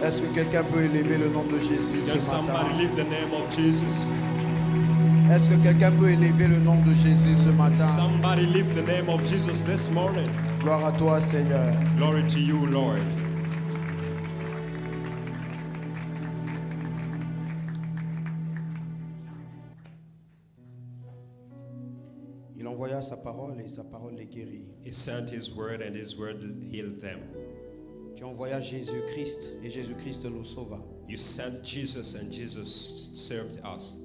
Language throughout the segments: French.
Est-ce que quelqu'un peut élever le nom de Jésus Can ce matin? somebody lift the name of Jesus? Est-ce que quelqu'un peut élever le nom de Jésus ce matin? Somebody lift the name of Jesus this morning. Gloire à toi, Seigneur. Glory to you, Lord. Il envoya sa parole et sa parole les guérit. He sent his word and his word healed them. Tu envoyas Jésus-Christ et Jésus-Christ nous sauva. You sent Jesus and Jesus served us.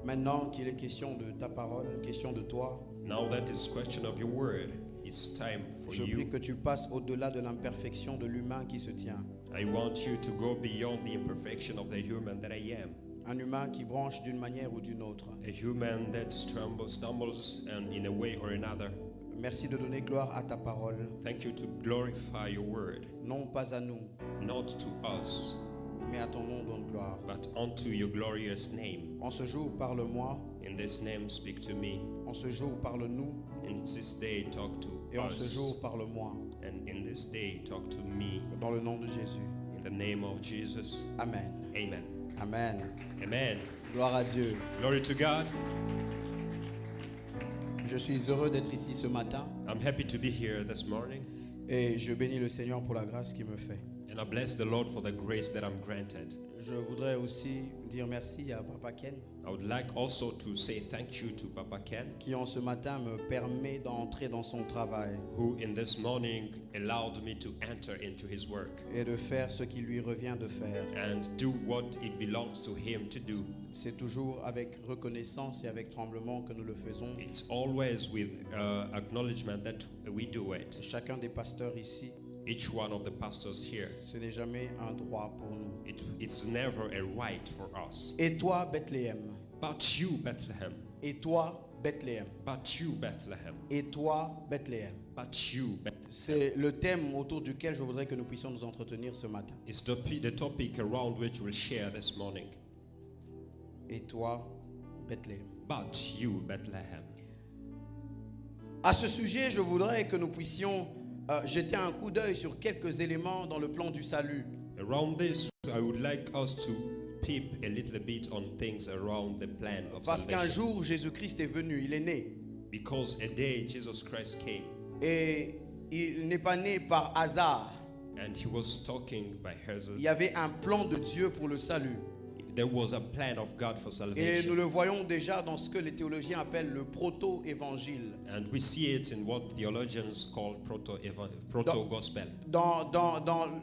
Maintenant qu'il est question de ta parole, question de toi, Now that is question of your word, it's time for je prie you. que tu passes au-delà de l'imperfection de l'humain qui se tient. I want you to go beyond the imperfection of the human that I am. Un humain qui branche d'une manière ou d'une autre. A human that stumbles and in a way or another. Merci de donner gloire à ta parole, Thank you to glorify your word, non pas à nous, not to us, mais à ton nom donne gloire. but unto your glorious name. En ce jour, parle-moi. In this name, speak to me. En ce jour, parle-nous. In this day, talk to Et en ce us. jour, parle-moi. And in this day, talk to me. Dans le nom de Jésus. In the name of Jesus. Amen. Amen. Amen. Amen. Gloire à Dieu. Glory to God. Je suis heureux d'être ici ce matin I'm happy to be here this morning. et je bénis le Seigneur pour la grâce qu'il me fait. And I bless the Lord for the grace that I'm granted. Je voudrais aussi dire merci à Papa Ken I would like also to say thank you to Papa Ken, qui en ce matin me permet d'entrer dans son travail who in this morning allowed me to enter into his work et de faire ce qui lui revient de faire. and do what it belongs to him to do. C'est toujours avec reconnaissance et avec tremblement que nous le faisons. It's always with acknowledgement that we do it. Chacun des pasteurs ici, Each one of the pastors here, ce n'est jamais un droit pour nous. it's never a right for us. Et toi, Bethléem. But you, Bethlehem. Et toi, Bethléem. But you, Bethlehem. Et toi, Bethléem. But you, Bethlehem. C'est le thème autour duquel je voudrais que nous puissions nous entretenir ce matin. It's the topic around which we'll share this morning. Et toi, Bethléem. But you, Bethlehem. À ce sujet, je voudrais que nous puissions jeter un coup d'œil sur quelques éléments dans le plan du salut. Around this, I would like us to peep a little bit on things around the plan of Parce qu'un salvation. jour, Jésus-Christ est venu, il est né. Because a day Jesus Christ came Et il n'est pas né par hasard. and he was talking by Hazel. Il y avait un plan de Dieu pour le salut. There was a plan of God for Et nous salvation. le voyons déjà dans ce que les théologiens appellent le proto-évangile. And we see it in what theologians call proto-gospel. Dans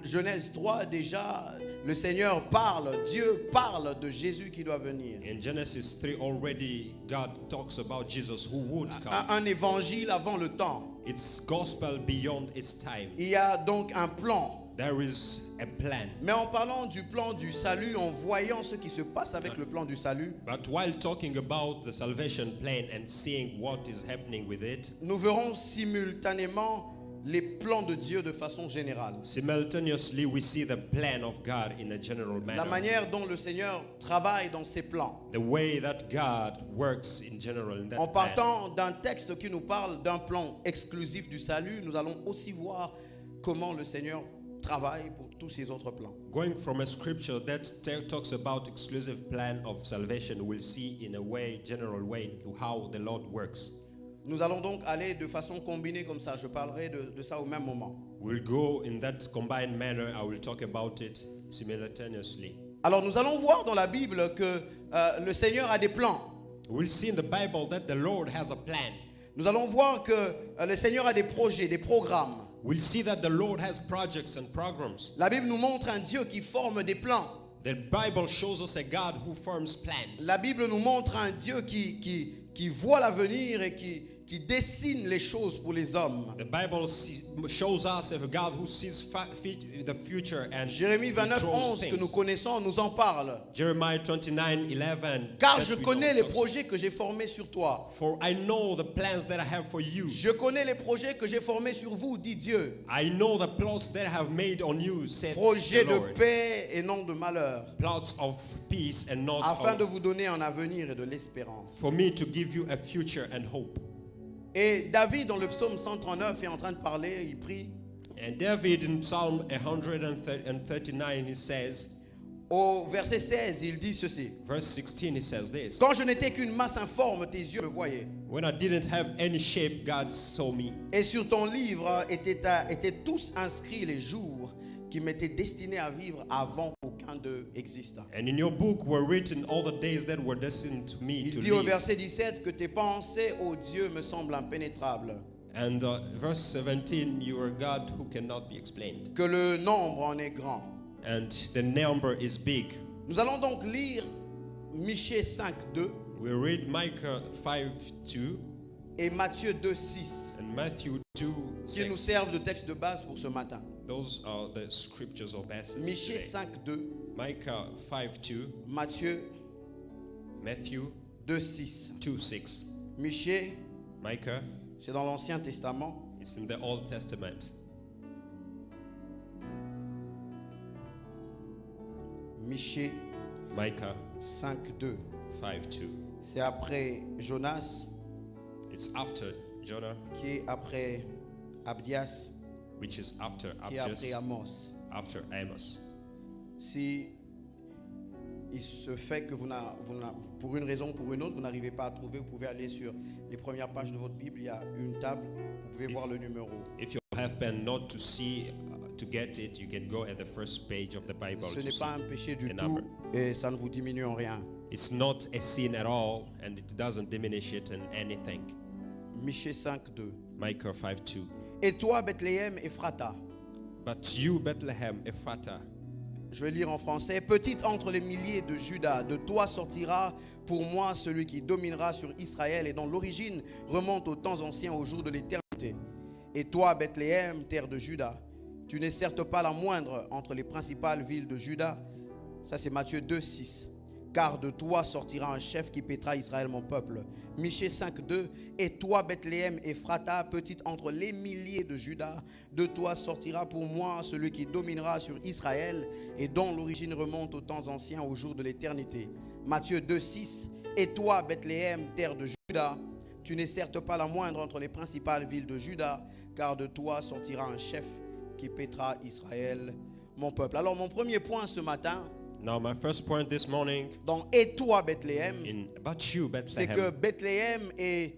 Genèse 3, déjà, le Seigneur parle, Dieu parle de Jésus qui doit venir. In Genesis 3 already, God talks about Jesus who would come. Un évangile avant le temps. It's gospel beyond its time. Il y a donc un plan. There is a plan. Mais en parlant du plan du salut, en voyant ce qui se passe avec le plan du salut, But while talking about the salvation plan and seeing what is happening with it, nous verrons simultanément les plans de Dieu de façon générale. simultaneously we see the plan of God in a general La manner. manière dont le Seigneur travaille dans ses plans. The way that God works in general in that En plan. partant d'un texte qui nous parle d'un plan exclusif du salut, nous allons aussi voir comment le Seigneur travaille pour tous ces autres plans. Going from a scripture that talks about exclusive plan of salvation, we'll see in a way, general way, to how the Lord works. Nous allons donc aller de façon combinée comme ça. Je parlerai de ça au même moment. We'll go in that combined manner. I will talk about it simultaneously. Alors nous allons voir dans la Bible que le Seigneur a des plans. We'll see in the Bible that the Lord has a plan. Nous allons voir que le Seigneur a des projets, des programmes. We'll see that the Lord has projects and programs. La Bible nous montre un Dieu qui forme des plans. The Bible shows us a God who forms plans. La Bible nous montre un Dieu qui voit l'avenir et qui dessine les choses pour les hommes. The Bible shows us a God who sees the future and Jérémie 29, controls 11 que things. nous connaissons nous en parle. Jeremiah 29:11. Car that je we connais know les talks- projets que j'ai formés sur toi. For I know the plans that I have for you. Je connais les projets que j'ai formés sur vous, dit Dieu. I know the plots that I have made on you, said Projets the de Lord. paix et non de malheur, Plots of peace and not afin de of, vous donner un avenir et de l'espérance. for me to give you a future and hope. Et David, dans le psaume 139, est en train de parler, il prie. And David in Psalm 139 he says, Au verset 16, il dit ceci. verse 16 he says this. Quand je n'étais qu'une masse informe, tes yeux me voyaient. When I didn't have any shape, God saw me. Et sur ton livre étaient tous inscrits les jours qui m'étaient destinés à vivre avant qu'aucun d'eux existe. And in your book were written all the days that were destined to me Il to dit au live. verset 17 que tes pensées, ô Dieu, me semblent impénétrables. And verse 17, you are God who cannot be explained. Que le nombre en est grand. And the number is big. Nous allons donc lire Michée 5:2 We read Micah 5:2 et Matthieu 2:6 and Matthew qui nous 2:6. servent de texte de base pour ce matin. Those are the scriptures or passages Michée today. 5:2, Micah 5:2, Matthieu Matthew 2:6. 2:6. Michée, Micah, c'est dans l'Ancien Testament. it's in the Old Testament. Michée Micah 5:2. 5:2. C'est après Jonas, It's after Jonah, qui est après Abdias, which is after qui est après Abdias, Amos. after Amos. Si il se fait que pour une raison ou pour une autre, vous n'arrivez pas à trouver, vous pouvez aller sur les premières pages de votre Bible, il y a une table, vous pouvez voir le numéro. If you have been not to see, to get it, you can go at the first page of the Bible Ce to n'est see pas un péché du the tout number. et ça ne vous diminue en rien. It's not a sin at all, and it doesn't diminish it in anything. Michée 5:2. Micah 5:2. Et toi, Bethléem, Ephrata, But you, Bethlehem, Ephratah, je vais lire en français, petite entre les milliers de Juda, de toi sortira pour moi celui qui dominera sur Israël et dont l'origine remonte aux temps anciens, au jour de l'éternité. Et toi, Bethléem, terre de Juda, tu n'es certes pas la moindre entre les principales villes de Juda. Ça c'est Matthieu 2:6. Car de toi sortira un chef qui paîtra Israël mon peuple. Michée 5:2. Et toi, Bethléem, Ephrata, petite entre les milliers de Juda, de toi sortira pour moi celui qui dominera sur Israël et dont l'origine remonte aux temps anciens, au jour de l'éternité. Matthieu 2:6. Et toi, Bethléem, terre de Juda, tu n'es certes pas la moindre entre les principales villes de Juda, car de toi sortira un chef qui paîtra Israël mon peuple. Alors mon premier point ce matin, now my first point this morning dans Et toi, Bethléem, about you, c'est que Bethlehem, Bethléem est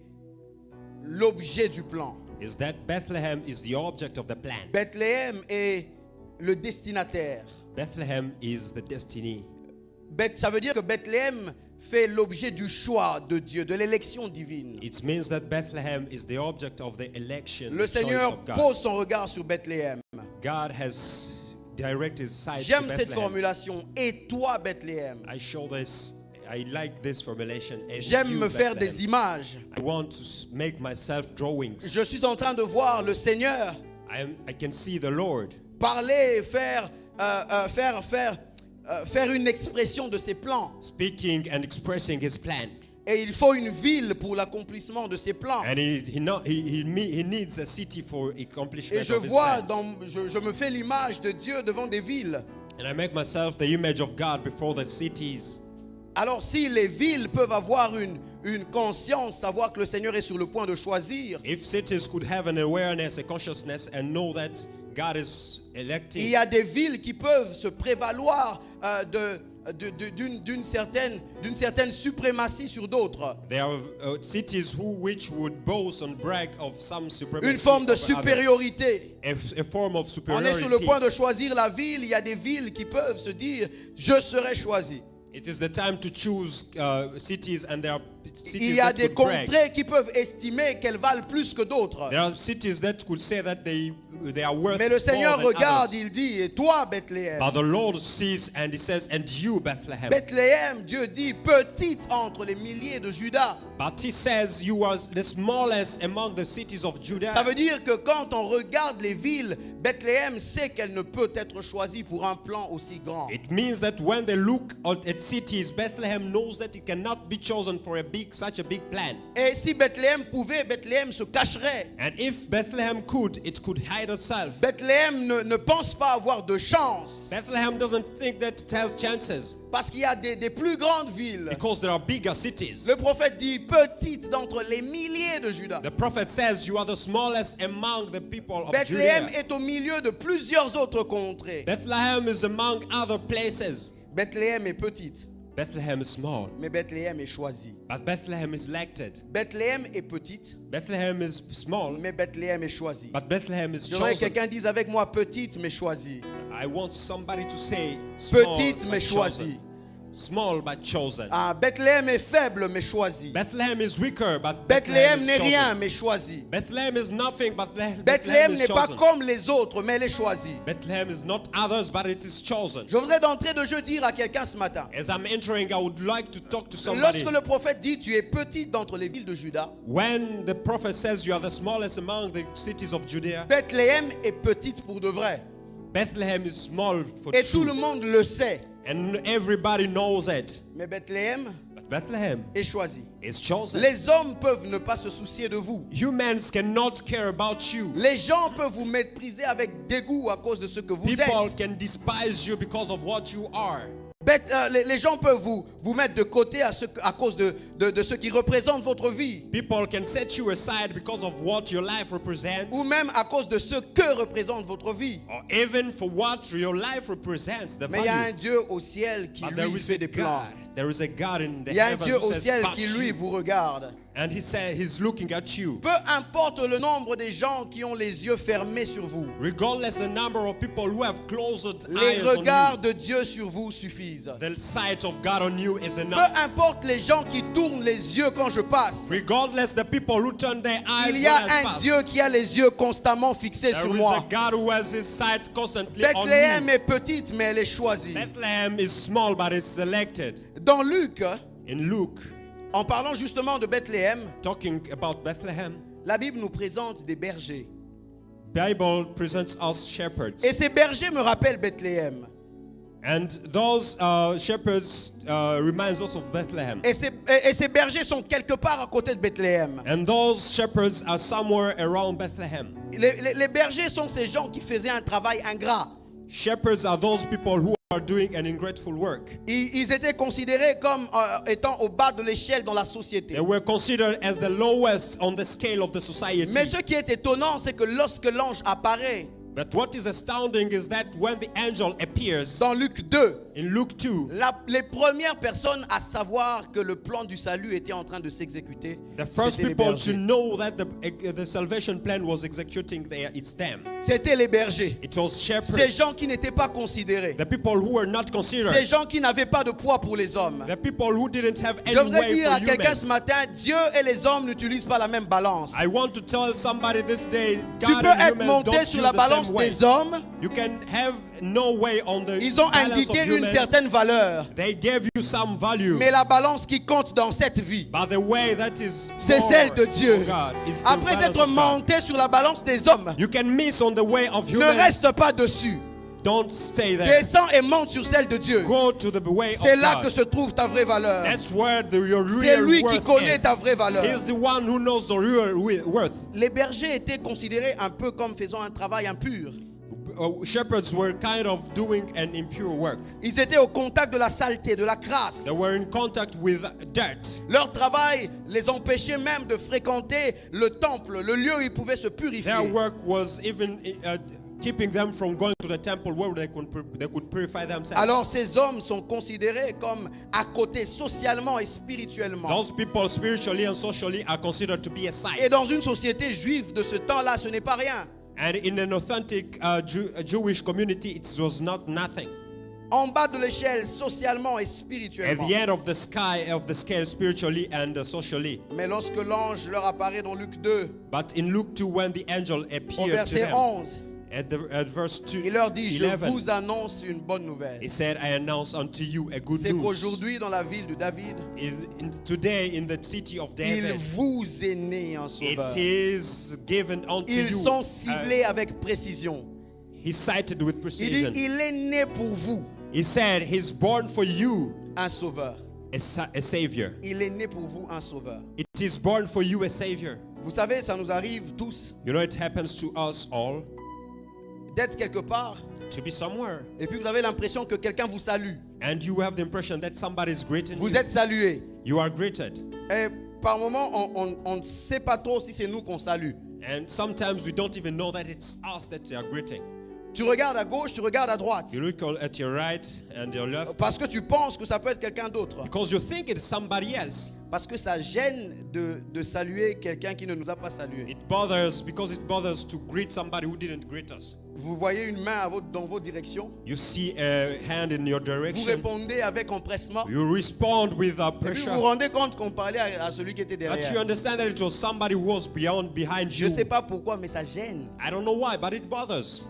l'objet du plan. is that Bethlehem is the object of the plan. Bethléem est le destinataire. Bethlehem is the destiny. Ça veut dire que Bethléem fait l'objet du choix de Dieu, de l'élection divine. It means that Bethlehem is the object of the election, Le the choice Seigneur of God. pose son regard sur Bethléem. God has directed his sight to J'aime cette Bethlehem. formulation. Et toi, Bethléem. I like this formulation. And J'aime you, me faire Bethlehem. des images. I want to make myself drawings. Je suis en train de voir le Seigneur I can see the Lord parler et faire une expression de ses plans. speaking and expressing his plan. Et il faut une ville pour l'accomplissement de ses plans. And he needs a city for accomplishment Et je of his vois, plans. je me fais l'image de Dieu devant des villes. And I make myself the image of God before the cities. Alors si les villes peuvent avoir une conscience, savoir que le Seigneur est sur le point de choisir, If cities could have an awareness, a consciousness, and know that God is il electing, y a des villes qui peuvent se prévaloir d'une certaine suprématie sur d'autres. there are cities which would boast and brag of some supremacy, Une forme de over others. supériorité. A form of On est superiority. sur le point de choisir la ville. Il y a des villes qui peuvent se dire « Je serai choisi ». It is the time to choose cities, and there are cities Il y a that des could brag. contrées qui peuvent estimer qu'elles valent plus que d'autres. There are cities that could say that they are worth Mais le Seigneur more than regarde, others. il dit « Et toi, Bethléem ». But the Lord sees and he says, and you, Bethlehem. Bethléem, Dieu dit, petite entre les milliers de Juda. But he says you are the smallest among the cities of Judah. Ça veut dire que quand on regarde les villes, Bethléem sait qu'elle ne peut être choisie pour un plan aussi grand. It means that when they look at cities, Bethlehem knows that it cannot be chosen for such a big plan. Et si Bethléem pouvait, Bethléem se cacherait. And if Bethlehem could, it could hide itself. Bethléem ne pense pas avoir de chance. Bethlehem doesn't think that it has chances Parce qu'il y a des plus grandes villes. because there are bigger cities. Le prophète dit petite d'entre les milliers de Juda. The prophet says you are the smallest among the people of Bethléem Judea. est au milieu de plusieurs autres contrées. Bethlehem is among other places. Bethléem est petite, Bethlehem is small, mais Bethléem est choisie. but Bethlehem is elected. Bethléem est petite, Bethlehem is small, mais Bethléem est choisie. but Bethlehem is Je voudrais que chosen. quelqu'un dise avec moi petite mais choisie. I want somebody to say small Petite mais but choisie. chosen. Small but chosen. Ah, Bethléem est faible mais choisie. Bethlehem is weaker, but Bethléem is n'est chosen. rien mais choisie. Bethlehem is nothing, but Bethléem is n'est pas chosen. comme les autres, mais elle est choisie. Bethlehem is not others, but it is chosen. Je voudrais d'entrée de jeu dire à quelqu'un ce matin. As I'm entering, I would like to talk to somebody. Lorsque le prophète dit tu es petite d'entre les villes de Juda, When the prophet says you are the smallest among the cities of Judea, Bethléem est petite pour de vrai. Bethlehem is small for Et tout le true, monde le sait. and everybody knows it. Mais Bethléem But Bethlehem est choisi. is chosen. Les hommes peuvent ne pas se soucier de vous. Humans cannot care about you. Les gens peuvent vous mépriser avec dégoût à cause de ce que vous People êtes. can despise you because of what you are. Les gens peuvent vous mettre de côté à cause de ce qui représente votre vie. People can set you aside because of what your life represents, Ou même à cause de ce que représente votre vie. or even for what your life represents, the Mais il y a un value. Dieu au ciel qui But there lui is fait a des plans. God. There is a God in the Il y a un heavens Dieu who au says, ciel "But qui lui you." vous regarde. And he said he's looking at you. Peu importe le nombre des gens qui ont les yeux fermés sur vous, Regardless the number of people who have closed les eyes regards on de Dieu sur vous suffisent. you, the sight of God on you is Peu enough. importe les gens qui tournent les yeux quand je passe, Regardless the people who turn their eyes il y when a I un pass, Dieu qui a les yeux constamment fixés there sur is moi. a God who has his sight constantly on Bethléem me. est petite, mais elle est choisie. Bethlehem is small, but it's selected. Dans Luc, In Luke, en parlant justement de Bethléem, talking about Bethlehem, la Bible nous présente des bergers. Bible presents us shepherds. Et ces bergers me rappellent Bethléem. And those shepherds reminds us of Bethlehem. Et ces bergers sont quelque part à côté de Bethléem. And those shepherds are somewhere around Bethlehem. Les bergers sont ces gens qui faisaient un travail ingrat. Shepherds are those people who are doing an ungrateful work. Ils étaient considérés comme étant au bas de l'échelle dans la société. They were considered as the lowest on the scale of the society. Mais ce qui est étonnant, c'est que lorsque l'ange apparaît But what is astounding is that when the angel appears dans Luc 2, in Luke 2, les premières personnes à savoir que le plan du salut était en train de s'exécuter, the first c'était les people to bergers. know that the salvation plan was executing there, it's them. C'était les bergers. It was shepherds. Ces gens qui n'étaient pas considérés. The people who were not Ces considered. gens qui n'avaient pas de poids pour les hommes. The people who didn't have any Je voudrais way dire for à quelqu'un ce humans. matin, Dieu et les hommes n'utilisent pas la même balance. I want to tell somebody this day, Tu God peux and être humans monté don't sur use la the balance same way. des hommes. You can have no way on the Ils ont balance indiqué of une humans. certaine valeur. They gave you some value. Mais la balance qui compte dans cette vie, But the way that is c'est more celle de Dieu. for God is the Après balance être of God. monté sur la balance des hommes, You can miss on the way of ne humans. reste pas dessus. Don't stay there. Descends et monte sur celle de Dieu. Go to the way C'est of là God. que se trouve ta vraie valeur. That's where your C'est real lui qui worth connaît is. ta vraie valeur. He's the one who knows the real worth. Les bergers étaient considérés un peu comme faisant un travail impur. Shepherds were kind of doing an impure work. Ils étaient au contact de la saleté, de la crasse. They were in contact with dirt. Leur travail les empêchait même de fréquenter le temple, le lieu où ils pouvaient se purifier. Their work was even keeping them from going to the temple where they could purify themselves. Alors ces hommes sont considérés comme à côté socialement et spirituellement. Those people spiritually and socially are considered to be a Et side. dans une société juive de ce temps-là, ce n'est pas rien. And in an authentic Jewish community, it was not nothing. En bas de l'échelle, socialement et At spirituellement. the end of the scale, spiritually and socially. Mais lorsque l'ange leur apparaît dans Luc 2, But in Luke 2, when the angel au appeared to verset them, 11, at verse 2, il leur dit, je 11, vous annonce une bonne nouvelle. he said, I announce unto you a good C'est news. qu'aujourd'hui, dans la ville de David, Today in the city of il David, vous est né un sauveur. it is given unto Ils you. sont ciblés avec précision. He cited with Il dit, precision. il est né pour vous He said, he's born for you un sauveur. a savior. Il est né pour vous un sauveur. It is born for you a savior. Vous savez, ça nous arrive tous. You know, it happens to us all. d'être quelque part to be somewhere, et puis vous avez l'impression que quelqu'un vous salue. and you have the impression that somebody is greeting Vous you. êtes salué. You are greeted. Et par moments, on ne sait pas trop si c'est nous qu'on salue. And sometimes we don't even know that it's us that they are greeting. Tu regardes à gauche, tu regardes à droite. You look at your right and your left Parce que tu penses que ça peut être quelqu'un d'autre. because you think it's somebody else. Parce que ça gêne de saluer quelqu'un qui ne nous a pas salué. It bothers because it bothers to greet somebody who didn't greet us. Vous voyez une main dans vos directions. You see a hand in your Vous direction. répondez avec empressement. You respond with Et puis pressure. vous vous rendez compte qu'on parlait à celui qui était But you derrière. understand that it was somebody who was behind Je you. ne sais pas pourquoi, mais ça gêne. I don't know why, but it bothers.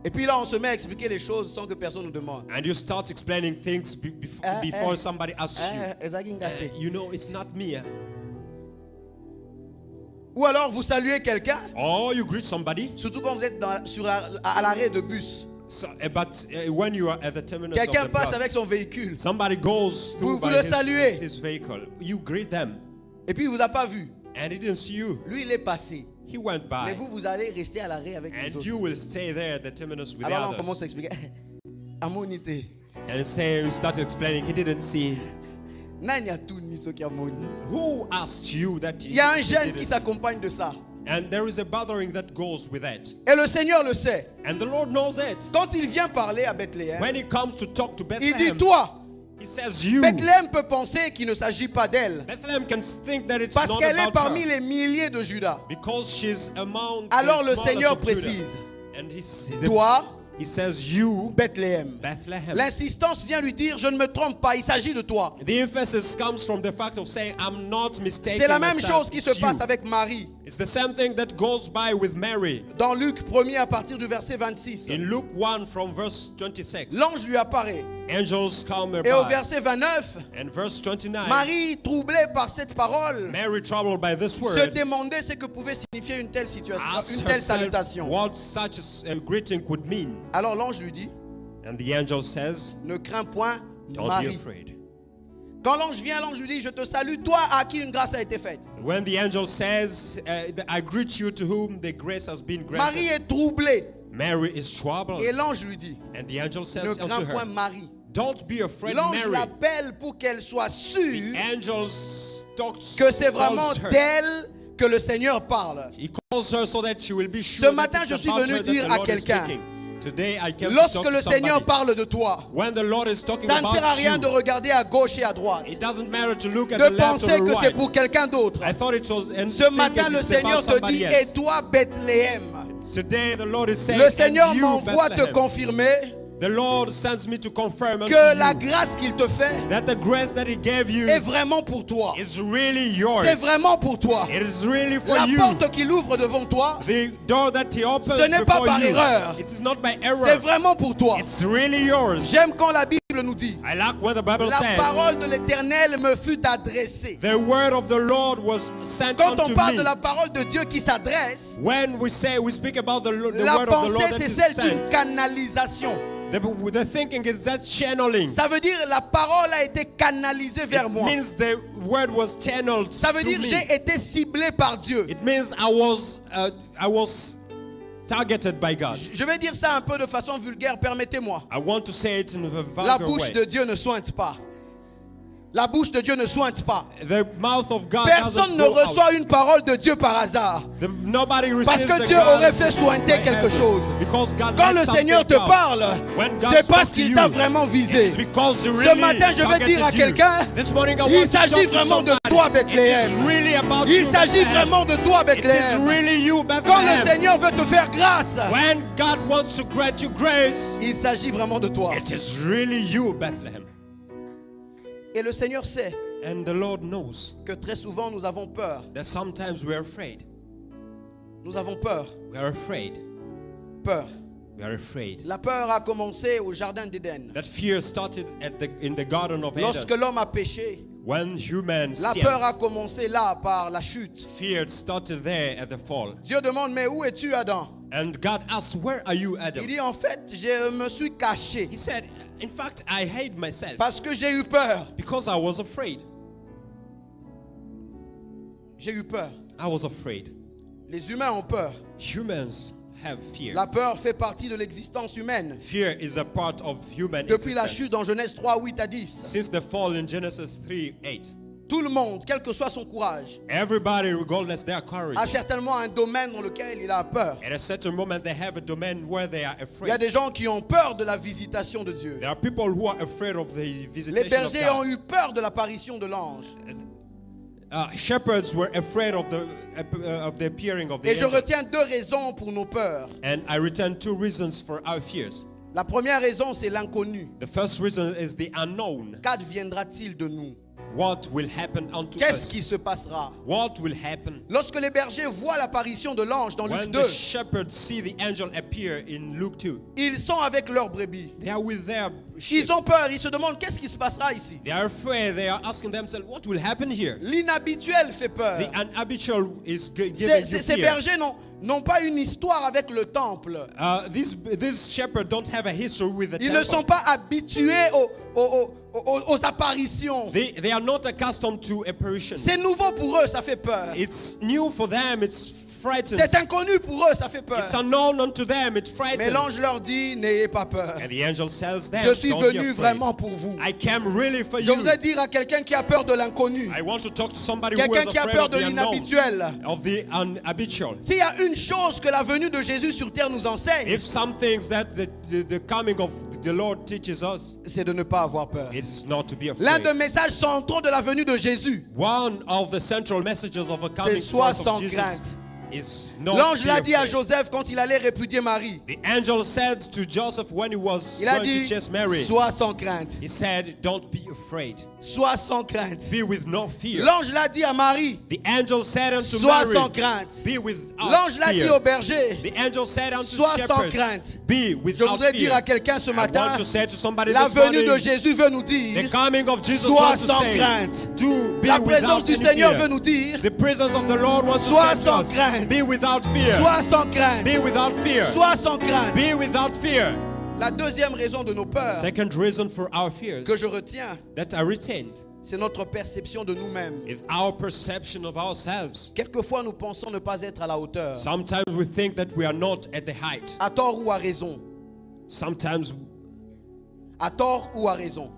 Et puis là, on se met à expliquer les choses sans que personne nous demande. And you start explaining things before somebody asks you. You know, it's not me. Ou alors vous saluez quelqu'un, Or you greet somebody. surtout quand vous êtes à l'arrêt de bus. So, but when you are at the terminus of Quelqu'un the passe bus, avec son véhicule somebody goes through Vous by le saluez. his vehicle. You greet them. et puis il vous a pas vu. And he didn't see you. Lui, il est passé. He went Mais by. vous allez rester à l'arrêt avec les And autres. you will stay there at the terminus with the Alors là, on commence à others. expliquer. Amonité. And you start explaining, he didn't see. Nani a tout ni ce qui a moni. Who asked you that Il y a un he gène didn't qui see? s'accompagne de ça. And there is a bothering that goes with that. Et le Seigneur le sait. And the Lord knows it. Quand il vient parler à Bethléem, When he comes to talk to il dit Bethlehem, toi. he says you. Bethléem peut penser qu'il ne s'agit pas d'elle. Bethlehem can think that it's Parce not qu'elle est about parmi her. les milliers de Judas. Because she's among Alors the le smallest Seigneur of Judah. précise. And Toi, he says you, Bethléem. Bethlehem. L'insistance vient lui dire, je ne me trompe pas, il s'agit de toi. The emphasis comes from the fact of saying, I'm not mistaken. C'est la même myself, chose qui se it's passe you. avec Marie. It's the same thing that goes by with Mary. Dans Luc 1er à partir du verset 26. In Luke 1 from verse 26, L'ange lui apparaît. angels come Et au by. verset 29, And verse 29, Marie, troublée par cette parole, Mary, troubled by this se word, demandait ce que pouvait signifier une telle situation, asks une telle herself salutation. what such a greeting could mean. Alors l'ange lui dit, And the angel says, ne crains point, don't be Marie. afraid. Quand l'ange vient, l'ange lui dit, je te salue, toi à qui une grâce a été faite. When the angel says, I greet you to whom the grace has been Marie granted, est troublée. Mary is troubled. Et l'ange lui dit, And the angel ne says crains unto point her, Marie. don't be afraid, L'ange Mary. l'appelle pour qu'elle soit sûre Angels talks que c'est vraiment calls her. d'elle que le Seigneur parle. He calls her so that she will be sure Ce that matin, it's je suis about venu her that dire the à Lord is quelqu'un, speaking. Today I came to lorsque talk le to somebody. Seigneur parle de toi, When the Lord is talking ça ne sert à about rien you, de regarder à gauche et à droite, it doesn't matter to look at de the left penser or que the c'est right. pour quelqu'un d'autre. I thought it was and Ce think matin, that le it's Seigneur about te somebody dit, else. et toi, Bethléem, Today the Lord is saying, le Seigneur and you, m'envoie te Bethlehem, confirmer the Lord sends me to confirm unto que la you grâce qu'il te fait that the grace that He gave you est vraiment pour toi. is really yours. C'est vraiment pour toi. It is really for La you. porte qu'il ouvre devant toi, The door that He opens Ce n'est pas before par you, erreur. it is not by c'est error. vraiment pour toi. It's really yours. J'aime quand la Bible nous dit, I like what the Bible la says. parole de l'Éternel me fut adressée. The word of the Lord was sent Quand on unto parle me. de la parole de Dieu qui s'adresse, When we speak about the la word of the Lord pensée that c'est is celle d'une sent, canalisation. the thinking is that channeling. Ça veut dire la parole a été canalisée vers It moi. means the word was channeled Ça veut to dire me. j'ai été ciblé par Dieu. It means I was targeted by God. Je vais dire ça un peu de façon vulgaire, permettez-moi. I want to say it in a La vulgar bouche way. de Dieu ne sointe pas. La bouche de Dieu ne sointe pas. The mouth of God Personne doesn't ne go out. reçoit une parole de Dieu par hasard. Nobody Parce receives que the Dieu God aurait fait sointer by quelque heaven. chose. Because God Quand let le Seigneur te something out. parle, When God c'est spoke parce to qu'il you, t'a vraiment visé. it's because he Ce really matin, je veux dire à targeted you. quelqu'un, This morning I il want to s'agit talk to vraiment de somebody. toi, Bethléem. It is really about Il you, s'agit Bethlehem. vraiment de toi, It is Bethléem. really you, Quand le Bethlehem. Seigneur veut te faire grâce, When God wants to grant you grace, il s'agit vraiment de toi. it is really you, Bethlehem. Et le Seigneur sait And the Lord knows que très souvent nous avons peur. that sometimes we are afraid. Nous avons peur. We are afraid. Peur. We are afraid. La peur a commencé au jardin d'Éden. That fear started in the Garden of Lorsque Eden. l'homme a péché, When humans la sinned, peur a commencé là par la chute. fear started there at the fall. Dieu demande, mais où es-tu, Adam? And God asked, where are you, Adam? Il dit, en fait, je me suis caché He said, in fact, I hate myself parce que j'ai eu peur. because I was afraid. J'ai eu peur. I was afraid. Les humains ont peur. Humans have fear. La peur fait partie de l'existence humaine. Fear is a part of human Depuis la existence. chute dans Genèse 3, 8 à 10. Since the fall in Genesis 3:8, Tout le monde, quel que soit son courage, everybody, regardless their courage, a certainement un domaine dans lequel il a peur. at a certain moment they have a domain where they are Il y a afraid. des gens qui ont peur de la visitation de Dieu. There are people who are afraid of the Les visitation of bergers ont God. eu peur de l'apparition de l'ange. Shepherds were afraid of the appearing of the Et je angel. retiens deux raisons pour nos peurs. And I return two reasons for our fears. La première raison, c'est l'inconnu. The first reason is the unknown. Qu'adviendra-t-il de nous? What will happen unto Qu'est-ce qui us? se passera? What will happen? Lorsque les bergers voient l'apparition de l'ange dans Luc When 2, the shepherds see the angel appear in Luke 2, ils sont avec leurs brebis. they are with their sheep. Ils ont peur, ils se demandent qu'est-ce qui se passera ici. They are afraid. They are asking themselves, what will happen here? L'inhabituel fait peur. The unhabitual is giving you Ces fear. bergers n'ont pas une histoire avec le temple. These shepherds don't have a history with the Ils ne temple. sont pas habitués aux apparitions. They are not accustomed to apparitions. C'est nouveau pour eux, ça fait peur. It's new for them. It's frightens. C'est inconnu pour eux, ça fait peur. It's unknown unto them. It frightens. Mais l'ange leur dit, n'ayez pas peur. And the angel tells them, Je suis don't be venu afraid. vraiment pour vous. I came really for Je you. voudrais dire à quelqu'un qui a peur de l'inconnu, I want to talk to somebody who quelqu'un is qui a afraid peur of de the unknown, l'inhabituel. of the unhabitual. S'il y a une chose que la venue de Jésus sur terre nous enseigne, If some things that the coming of the Lord teaches us, c'est de ne pas avoir peur. it is not to be L'un afraid. des messages centraux de la venue de Jésus, One of the central messages of the coming c'est sois forth sans of Jesus crainte. is not L'ange be l'a dit à afraid. Joseph quand il allait répudier Marie. The angel said to Joseph when he was Il a going dit, to chase Mary, sois sans crainte. he said, don't be afraid. Sois sans crainte. Be with no fear. L'ange l'a dit à Marie, The angel said unto sois Mary, sans crainte. be without L'ange l'a dit fear. au berger, The angel said unto sois the sans shepherds, crainte. be Je without voudrais dire fear. à quelqu'un ce I matin, want to say to somebody la this venue de morning, Jésus veut nous the dire, coming of Jesus sois wants to sans say, crainte. to be La présence without du any Seigneur fear. veut nous dire, The presence of the Lord wants sois to say to sans us, crainte. be without fear. sois sans crainte. Be without fear. Sois sans crainte. Be without fear. La deuxième raison de nos peurs Second reason for our fears que je retiens, that are retained c'est notre perception de nous-mêmes. is our perception of ourselves. Quelquefois, nous pensons ne pas être à la hauteur, Sometimes we think that we are not at the height. à tort ou à raison. Sometimes À tort ou à raison.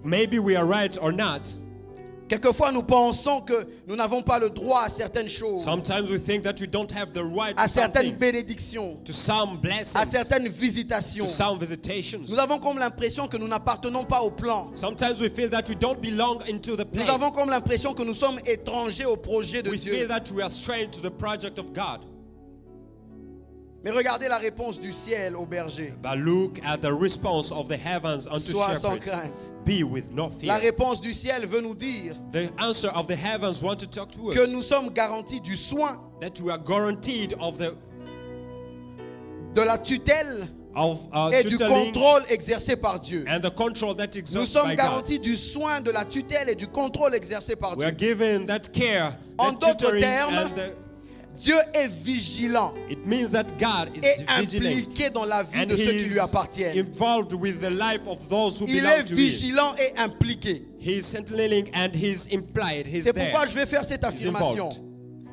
maybe we are right or not. Quelquefois, nous pensons que nous n'avons pas le droit à certaines choses, Sometimes we think that we don't have the right à to some certaines things, bénédictions, to some à blessings, certaines visitations. to some visitations. Nous avons comme l'impression que nous n'appartenons pas au plan. Sometimes we feel that we don't belong into the Nous plan. avons comme l'impression que nous sommes étrangers au projet de We Dieu. feel that we are strange to the project of God. Mais regardez la réponse du ciel au berger. But look at the response of the heavens unto Sois sans shepherds. crainte. Be with no La fear. réponse du ciel veut nous dire The answer of the heavens want to talk to que us. nous sommes garantis du soin, That we are guaranteed of the de la tutelle of et du tuteling contrôle exercé par Dieu. and the control that Nous exists sommes by God. garantis du soin, de la tutelle et du contrôle exercé par We are Dieu. given that care, En that d'autres tutoring, termes, and Dieu est vigilant it means that God is et vigilant impliqué dans la vie and de ceux qui He lui is appartiennent. involved with the life of those who Il belong est to Him. vigilant et impliqué. He is sentineling and He's implied. He's C'est there. pourquoi je vais faire cette He's affirmation. involved.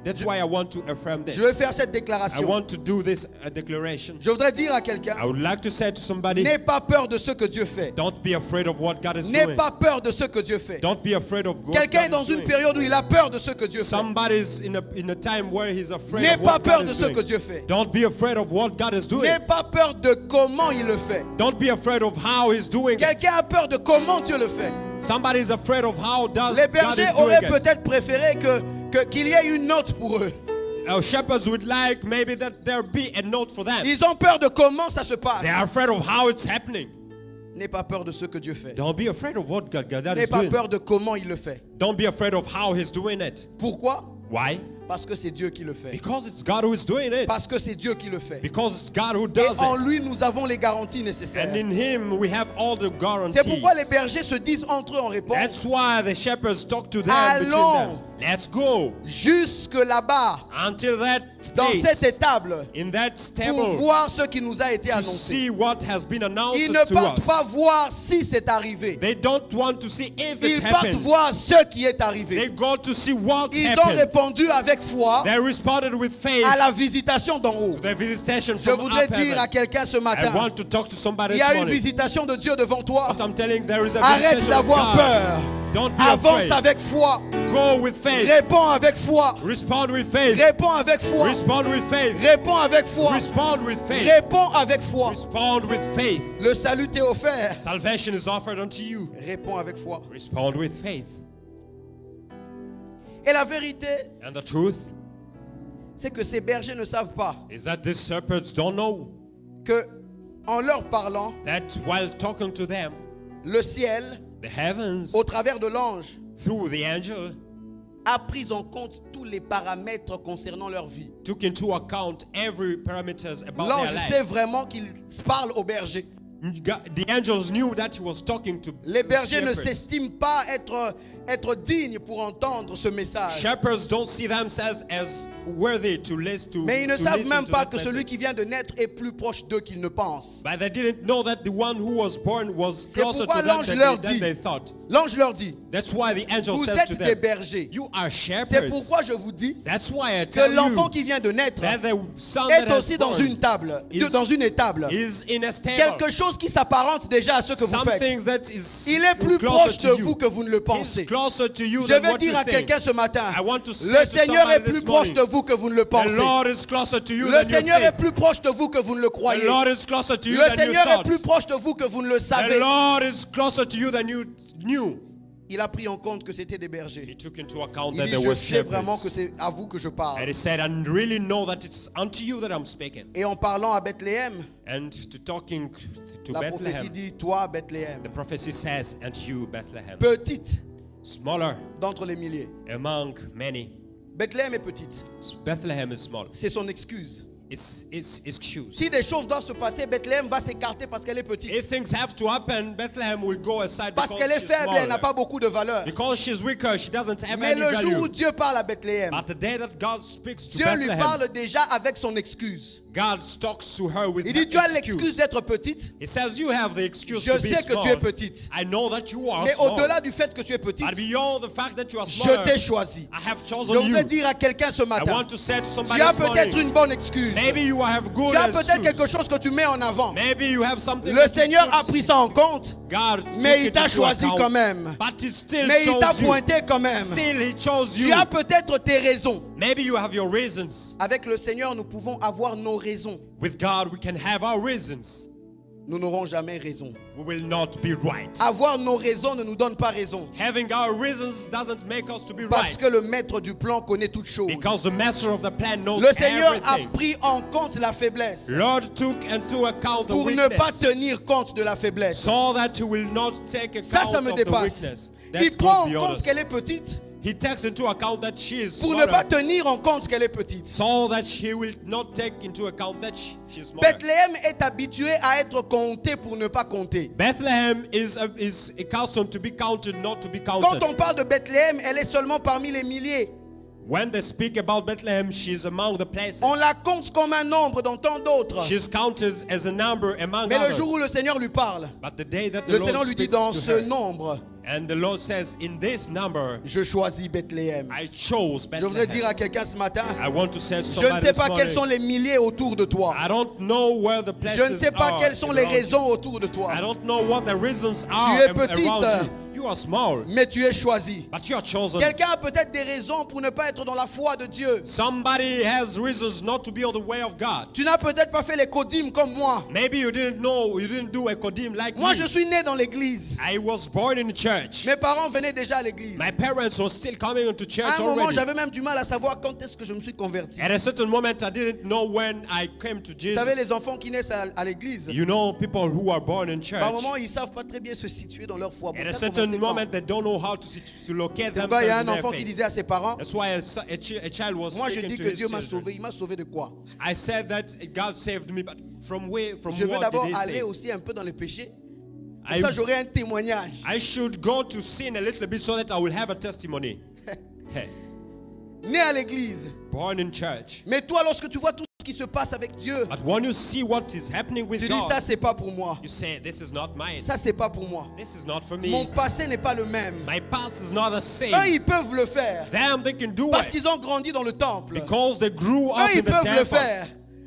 That's why I want to affirm this. Je vais faire cette I déclaration. want to do this declaration. Je voudrais dire à quelqu'un, I would like to say to somebody, n'aie pas peur de ce que Dieu fait. don't be afraid of what God is N'aie doing. pas peur de ce que Dieu fait. Don't be afraid of what Quelqu'un est God dans is une doing. période où il a peur de ce que Dieu fait. Somebody's in a time where he's afraid N'aie of pas what peur God de is ce que doing. Dieu fait. Don't be afraid of what God is doing. N'aie pas peur de comment il le fait. Don't be afraid of how he's doing it. Quelqu'un a peur de comment Dieu le fait. Somebody is afraid of how does Les God bergers is doing auraient it. peut-être préféré qu'il y ait une note pour eux. Our shepherds would like maybe that there be a note for them. Ils ont peur de comment ça se passe. They are afraid of how it's happening. N'aie pas peur de ce que Dieu fait. Don't be afraid of what God N'aie is pas doing. peur de comment il le fait. Don't be afraid of how he's doing it. Pourquoi? Why? Parce que c'est Dieu qui le fait. Because it's God who is doing it. Parce que c'est Dieu qui le fait. Because it's God who Et does en it. lui, nous avons les garanties And nécessaires. in Him we have all the guarantees. C'est pourquoi les bergers se disent entre eux en réponse, That's why the shepherds talk to them between Allons. them. Let's go jusque là-bas, until that dans place, cette étable, in that pour stable, voir ce qui nous a été to annoncé. see what has been announced Ils ne to partent us. pas voir si c'est arrivé. They don't want to see if it Ils partent happened. voir ce qui est They arrivé. go to see what Ils ont happened. répondu avec avec foi They responded with faith à la visitation d'en haut. to the visitation Je from voudrais up dire à heaven. quelqu'un ce I matin, want to talk to somebody il y this a une morning. visitation de Dieu devant toi. But I'm telling there is a Arrête visitation of d'avoir God. peur. Don't be Avance afraid. avec foi. Go with faith. Réponds avec foi. Respond with faith. Réponds avec foi. Respond with faith. Réponds avec foi. Respond with faith. Réponds avec foi. Respond with faith. Le salut t'est offert. Salvation is offered unto you. Réponds avec foi. Respond with faith. Et la vérité, And the truth c'est que ces bergers ne savent pas is that these shepherds don't know que, en leur parlant, that while talking to them, le ciel, the heavens, au travers de l'ange, through the angel, a pris en compte tous les paramètres concernant leur vie. took into account every parameters about L'ange their sait lives. vraiment qu'il parle aux bergers. The angels knew that he was talking to Les bergers ne shepherds. s'estiment pas être dignes pour entendre ce message. Shepherds don't see themselves as worthy to listen to. Mais ils ne to savent listen même to pas that que celui message. qui vient de naître est plus proche d'eux qu'ils ne pensent. But they didn't know that the one who was born was C'est closer pourquoi to them l'ange than leur they, dit, than they thought. L'ange leur dit, That's why the angel vous says to êtes des them, bergers. you are C'est shepherds. pourquoi je vous dis That's why I que tell l'enfant you qui vient de naître that the son est that has aussi dans born une table, is- dans une étable. is in a stable. Quelque chose qui s'apparente déjà à ce que vous faites. Something that is Il est plus closer proche to de you. vous que vous ne le He's pensez. closer to you Je than veux what dire you à think. quelqu'un ce matin, I want to say le to Seigneur somebody est plus this proche morning, de vous que vous ne le the pensez. Lord is closer to you Le than you Seigneur est think. plus proche de vous que vous ne le The croyez. Lord is closer to you Le than you Seigneur est thought. plus proche de vous que vous ne le The savez. Lord is closer to you than you knew. Il a pris en compte que c'était des He bergers. took into account Il that dit, there je were sais vraiment que shepherds. c'est à vous que je And parle. he said, I really know that it's unto you that I'm speaking. Et en parlant à Bethléem, And to talking to la prophétie Bethlehem, dit, toi Bethléem, the prophecy says, and you Bethlehem, petite smaller d'entre les milliers. among many. Bethléem est petite. Bethlehem is small. C'est son excuse. It's excuse. Si des choses doivent se passer, Bethléem va s'écarter parce qu'elle est petite. If things have to happen, Bethlehem will go aside Parce because qu'elle est she's faible, elle n'a smaller. pas beaucoup de valeur. Because she's weaker, she doesn't have Mais any le jour où value. Dieu parle à Bethléem, But the day that God speaks to Dieu lui Bethlehem, parle déjà avec son excuse. God talks to her with Il dit, tu as her l'excuse excuse. d'être petite. He says, you have the excuse Je to be sais que small. tu es petite. I know that you are Mais small. au-delà du fait que tu es petite, But beyond the fact that you are je small, t'ai choisi. I have Je chosen you. voudrais dire à quelqu'un ce I matin, want to say to somebody tu as this peut-être morning, une bonne excuse. maybe you have good Tu as peut-être quelque excuse. chose que tu mets en avant. Maybe you have something Le that you Seigneur put- a pris ça en compte, God mais took il it t'a into choisi account. quand même. But he still Mais il t'a chose you. pointé quand même. Still he chose you. Tu as peut-être tes raisons. Maybe you have your reasons. Avec le Seigneur, nous pouvons avoir nos raisons. With God, we can have our reasons. Nous n'aurons jamais raison. We will not be right. Avoir nos raisons ne nous donne pas raison. Having our reasons doesn't make us to be Parce right. que le maître du plan connaît toutes choses. Because the master of the plan knows Le Seigneur a everything. pris en compte la faiblesse Lord took into account the pour ne pas weakness, tenir compte de la faiblesse. so that he will not take Ça account me of the dépasse. weakness. Il That prend goes en beyond compte us. qu'elle est petite He takes into account that she is pour ne pas smaller, tenir en compte qu'elle est petite. so that he will not take into account that she's smaller. Bethléem est habitué à être compté pour ne pas compter. Bethlehem is accustomed to be counted, not to be Quand counted. on parle de Bethléem, elle est seulement parmi les milliers. When they speak about Bethlehem, she's among the places. On la compte comme un nombre dans tant d'autres. She's counted as a number among Mais le others. jour où le Seigneur lui parle, But the day that the le Lord Seigneur lui dit speaks dans to ce her, nombre, and the Lord says, in this number, je choisis Bethléem. I chose Je voudrais dire Bethlehem. à quelqu'un ce matin, I want to say to je ne somebody sais this pas quels morning, sont les milliers autour de toi. I don't know where the places Je ne sais pas are quelles sont les around you. raisons autour de toi. I don't know what the reasons are es petite. around you. You are small, Mais tu es choisi. but you are chosen. Quelqu'un a peut-être des raisons pour ne pas être dans la foi de Dieu. Somebody has reasons not to be on the way of God. Tu n'as peut-être pas fait les codymes comme moi. Maybe you didn't know, you didn't do a kodim like Moi, me. je suis né dans l'église. I was born in the church. Mes parents venaient déjà à l'église. My parents were still coming into church À un moment, already. j'avais même du mal à savoir quand est-ce que je me suis converti. At a certain moment, I didn't know when I came to Vous Jesus. savez, les enfants qui naissent à l'église, You know, people who are born in church. par moment, ils ne savent pas très bien se situer dans leur foi. Bon, At a ça certain commençait quand? moment, they don't know how to locate C'est pourquoi il y a themselves un in their enfant qui faith. disait à ses parents, That's why a child was moi je speaking dis to que his Dieu m'a children. sauvé. Il m'a sauvé de quoi? I said that God saved me, but from where? From Je veux what d'abord did he aller say? aussi un peu dans le péché. Comme I, ça, j'aurai un témoignage. I should go to sin a little bit so that I will have a testimony. Hey, Né à l'église. born in church. Mais toi, lorsque tu vois tout ce qui se passe avec Dieu, But when you see what is happening with tu dis ça God, c'est pas pour moi. you say, this is not mine. Ça c'est pas pour moi. This is not for Mon me. passé n'est pas le même. My past is not the Eux, same. ils peuvent le faire Them, they can do parce it. qu'ils ont grandi dans le temple. Because they grew Eux, up ils in the peuvent le temple. faire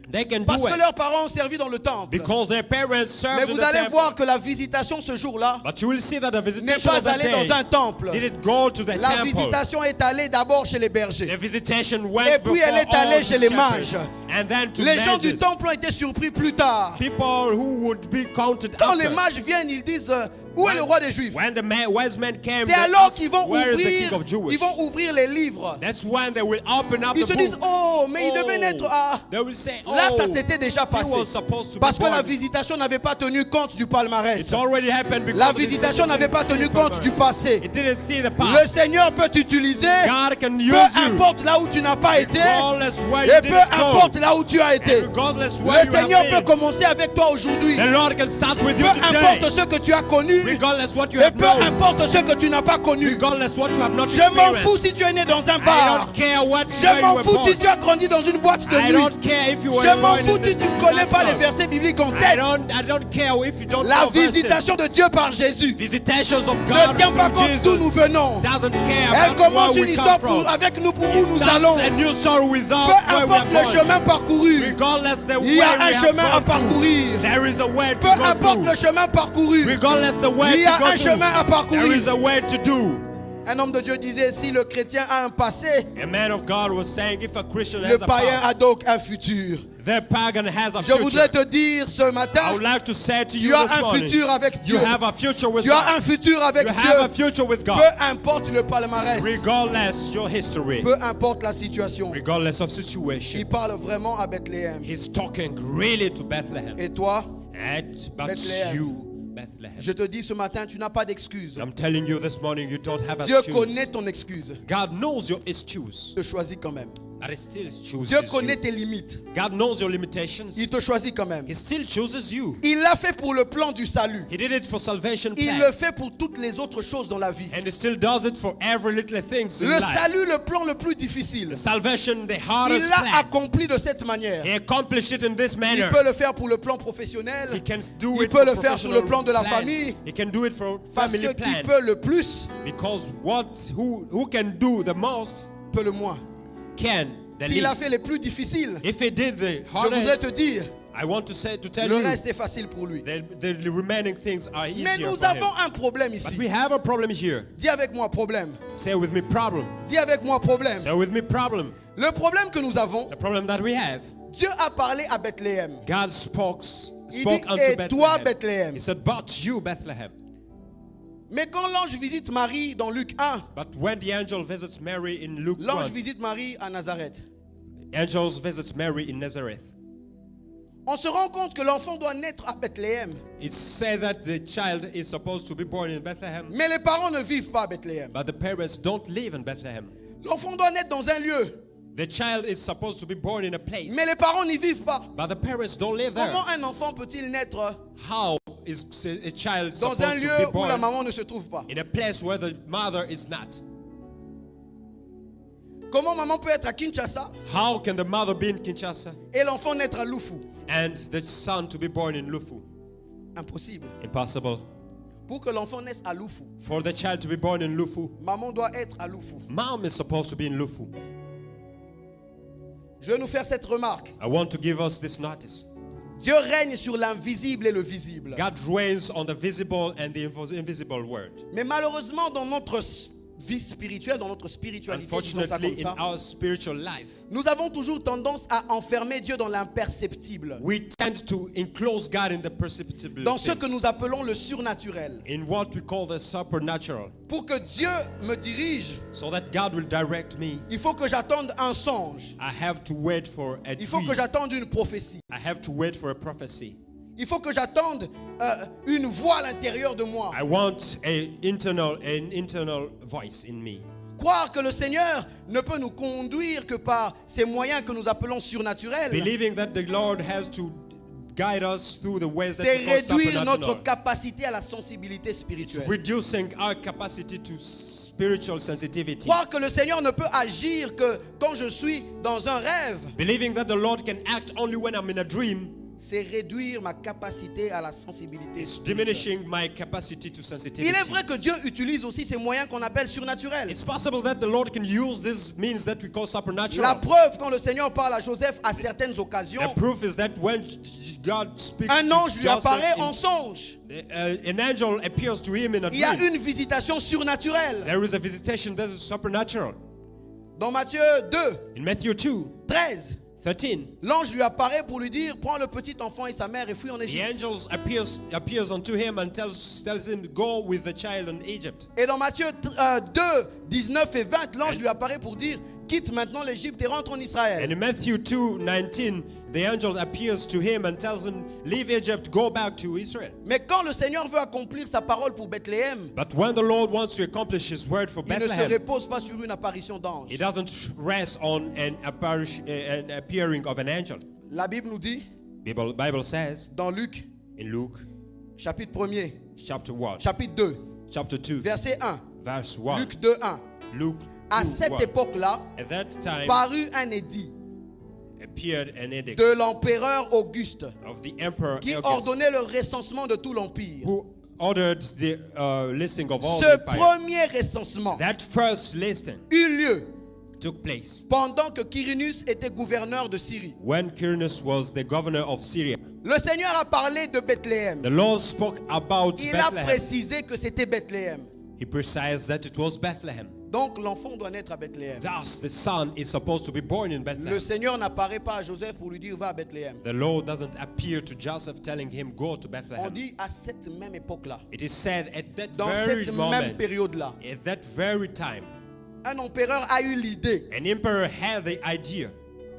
They can parce do que it. leurs parents ont servi dans le temple. Because their parents Mais served in vous the allez temple. voir que la visitation ce jour-là But you will see that the n'est visitation pas of that allée dans un day temple. didn't go to the La temple. visitation est allée d'abord chez les The bergers. visitation Et went puis before elle est allée all chez the les shepherds. mages. And then to Les gens du mages. temple ont été surpris plus tard. People who would be counted Quand after. les mages viennent, ils disent où est le roi des Juifs? When the wise men came, C'est they alors asked, qu'ils vont where is the ouvrir, king of Jewish? ils vont ouvrir les livres. That's when they will open up Ils the se disent book. oh, mais il devait naître à. They will say, Là, ça oh, s'était déjà he passé. was supposed to be Parce que la born. visitation n'avait pas tenu compte du palmarès. It's already happened because La of this. visitation n'avait pas tenu compte du passé. It didn't see the Le past. Seigneur peut t'utiliser, God can use peu you. importe là où tu n'as pas été, Regardless where you et peu didn't importe go. là où tu as été. Regardless where Le you Seigneur have peut been. commencer avec toi aujourd'hui. The Lord can start with you Peu today. importe ce que tu as connu, Regardless what you et have peu known. importe ce que tu n'as pas connu. Regardless what you have not Je m'en experienced. fous si tu es né dans un I bar. don't care what Je where m'en you were fous born. si tu as grandi dans une boîte de I nuit. don't care if you were Je m'en born fous in si tu ne connais pas les versets bibliques en I tête. don't care if you don't La know verses. visitation de Dieu par Jésus Visitations of ne God tient pas through compte d'où nous Jesus venons. doesn't care Elle about where commence une we histoire come from. avec nous pour où It nous starts allons. a new story with us Peu where we are importe le going. chemin parcouru, Regardless the il y way a we un have chemin à gone through, parcourir. there is a way to Peu go importe le through. chemin parcouru, Regardless the way il y to a go un through, chemin à there parcourir. is a way to do. Un homme de Dieu disait, si le chrétien a un passé, A man of God was saying, if a Christian le has a païen past, a donc un futur. the pagan has a Je voudrais future. te dire ce matin, I would like to say to tu you as this un morning, futur avec Dieu. you have a future with Tu as un God. futur avec You have a Dieu. future with Peu God. importe le palmarès, Regardless your history, peu importe la situation. regardless of situation. Il parle vraiment à Bethléem. He's talking really to Bethlehem. Et toi, But Bethlehem. you, Bethlehem. je te dis ce matin, tu n'as pas d'excuse. I'm telling you this morning, you don't have Dieu excuse. connaît ton excuse. God knows your excuse, Il te choisit quand même. but He still chooses Dieu connaît you. tes limites. God knows your limitations. Il te choisit quand même. He still chooses you. Il l'a fait pour le plan du salut. He did it for salvation Il plan. le fait pour toutes les autres choses dans la vie. And He still does it for every little things in Le life. salut, le plan le plus difficile. Salvation, the Il hardest l'a plan. accompli de cette manière. He accomplished it in this Il manner. peut le faire pour le plan professionnel. He can do Il it peut for le faire sur le plan de la plan. famille. He can do it for Parce family que qui plan. peut le plus, Because who can do the most peut le moins. can the S'il a least. fait les plus difficiles, If he did the je voudrais hardest, te dire, I want to tell le you reste est facile pour lui. the remaining things are easier Mais nous for him. avons un problème But ici. we have a problem here. Dis avec moi problème. Say with me problem. Dis avec moi problème. Say with me problem. Le problème que nous avons, The problem that we have. Dieu a parlé à Bethléem. God spoke Il unto dit, et toi Bethlehem. Bethléem. He said, but you Bethlehem. Mais quand l'ange visite Marie dans Luc 1, But when the angel visits Mary in Luke l'ange 1, visite Marie à Nazareth. angels visits Mary in Nazareth. On se rend compte que l'enfant doit naître à Bethléem. It's said that the child is supposed to be born in Bethlehem, Mais les parents ne vivent pas à Bethléem. but the parents don't live in Bethlehem. L'enfant doit naître dans un lieu. The child is supposed to be born in a place, Mais les parents n'y vivent pas. but the parents don't live there. Comment un enfant peut-il naître How is a child dans supposed un to lieu be où la born maman ne se trouve pas? in a place where the mother is not? Comment maman peut être à Kinshasa How can the mother be in Kinshasa et l'enfant naître à Lufu? and the son to be born in Lufu? Impossible. Impossible. Pour que l'enfant naisse à Lufu, For the child to be born in Lufu, maman doit être à Lufu. mom is supposed to be in Lufu. Je vais nous faire cette remarque. I want to give us this notice. Dieu règne sur l'invisible et le visible. God reigns on the visible and the invisible world. Mais malheureusement, dans notre vie spirituelle, dans notre spiritualité, disons ça comme Unfortunately, in ça, our spiritual life, nous avons toujours tendance à enfermer Dieu dans l'imperceptible, we tend to enclose God in the perceptible dans ce que things, nous appelons le surnaturel. in what we call the supernatural. Pour que Dieu me dirige, So that God will direct me, il faut que j'attende un songe. I have to wait for a Il faut que dream. j'attende une prophétie. I have to wait for a prophecy. Il faut que j'attende une voix à l'intérieur de moi. I want an internal voice in me. Croire que le Seigneur ne peut nous conduire que par ces moyens que nous appelons surnaturels. Believing that the Lord has to guide us through the ways that C'est we call réduire notre supernatural. capacité à la sensibilité spirituelle. Reducing our capacity to spiritual sensitivity. Croire que le Seigneur ne peut agir que quand je suis dans un rêve, Believing that the Lord can act only when I'm in a dream c'est réduire ma capacité à la sensibilité is spirituelle. diminishing my capacity to sensitivity. Il est vrai que Dieu utilise aussi ces moyens qu'on appelle surnaturels. It's possible that the Lord can use these means that we call La supernatural. preuve, quand le Seigneur parle à Joseph à certaines occasions, The proof is that when God speaks un to ange lui Joseph apparaît in- en songe. an angel appears to him in a Il y a dream. une visitation surnaturelle. There is a visitation that is supernatural. Dans Matthieu 2, In Matthew 2, 13, 13, l'ange lui apparaît pour lui dire, prends le petit enfant et sa mère et fuis en the Égypte. angel appears unto him and tells him, go with the child in Egypt. Et dans Matthieu 2, 19 et 20, l'ange lui apparaît pour dire, quitte maintenant l'Égypte et rentre en And Israël. in Matthew 2, 19, the angel appears to him and tells him, leave Egypt, go back to Israel. Mais quand le Seigneur veut accomplir sa parole pour Bethléem, But when the Lord wants to accomplish his word for il ne se Bethlehem, repose pas sur une apparition d'ange. it doesn't rest on an appearing of an angel. La Bible nous dit, Bible says dans Luc, in Luke chapitre 1er, chapter 1, chapitre 2, chapter 2, verset 1, verse 1. Luc 2, 1. Luke À 2, cette 1. époque-là, At that time parut un édit appeared an edict de l'empereur Auguste of the emperor qui August, ordonnait le recensement de tout l'empire. who ordered the listing of all the Ce empire. premier recensement That first listing eut lieu took place pendant que Quirinus était gouverneur de Syrie. when Quirinus was the governor of Syria. Le Seigneur a parlé de Bethléem. The Lord spoke about Il a Bethlehem. précisé que c'était Bethléem. He precised that it was Bethlehem. Donc l'enfant doit naître à Bethléem. Thus, the son is supposed to be born in Le Bethlehem. Seigneur n'apparaît pas à Joseph pour lui dire va à Bethléem. The Lord doesn't appear to Joseph telling him, go to On Bethlehem. dit à cette même époque-là, It is said at that dans very cette moment, même période-là, at that very time, un empereur a eu l'idée an emperor had the idea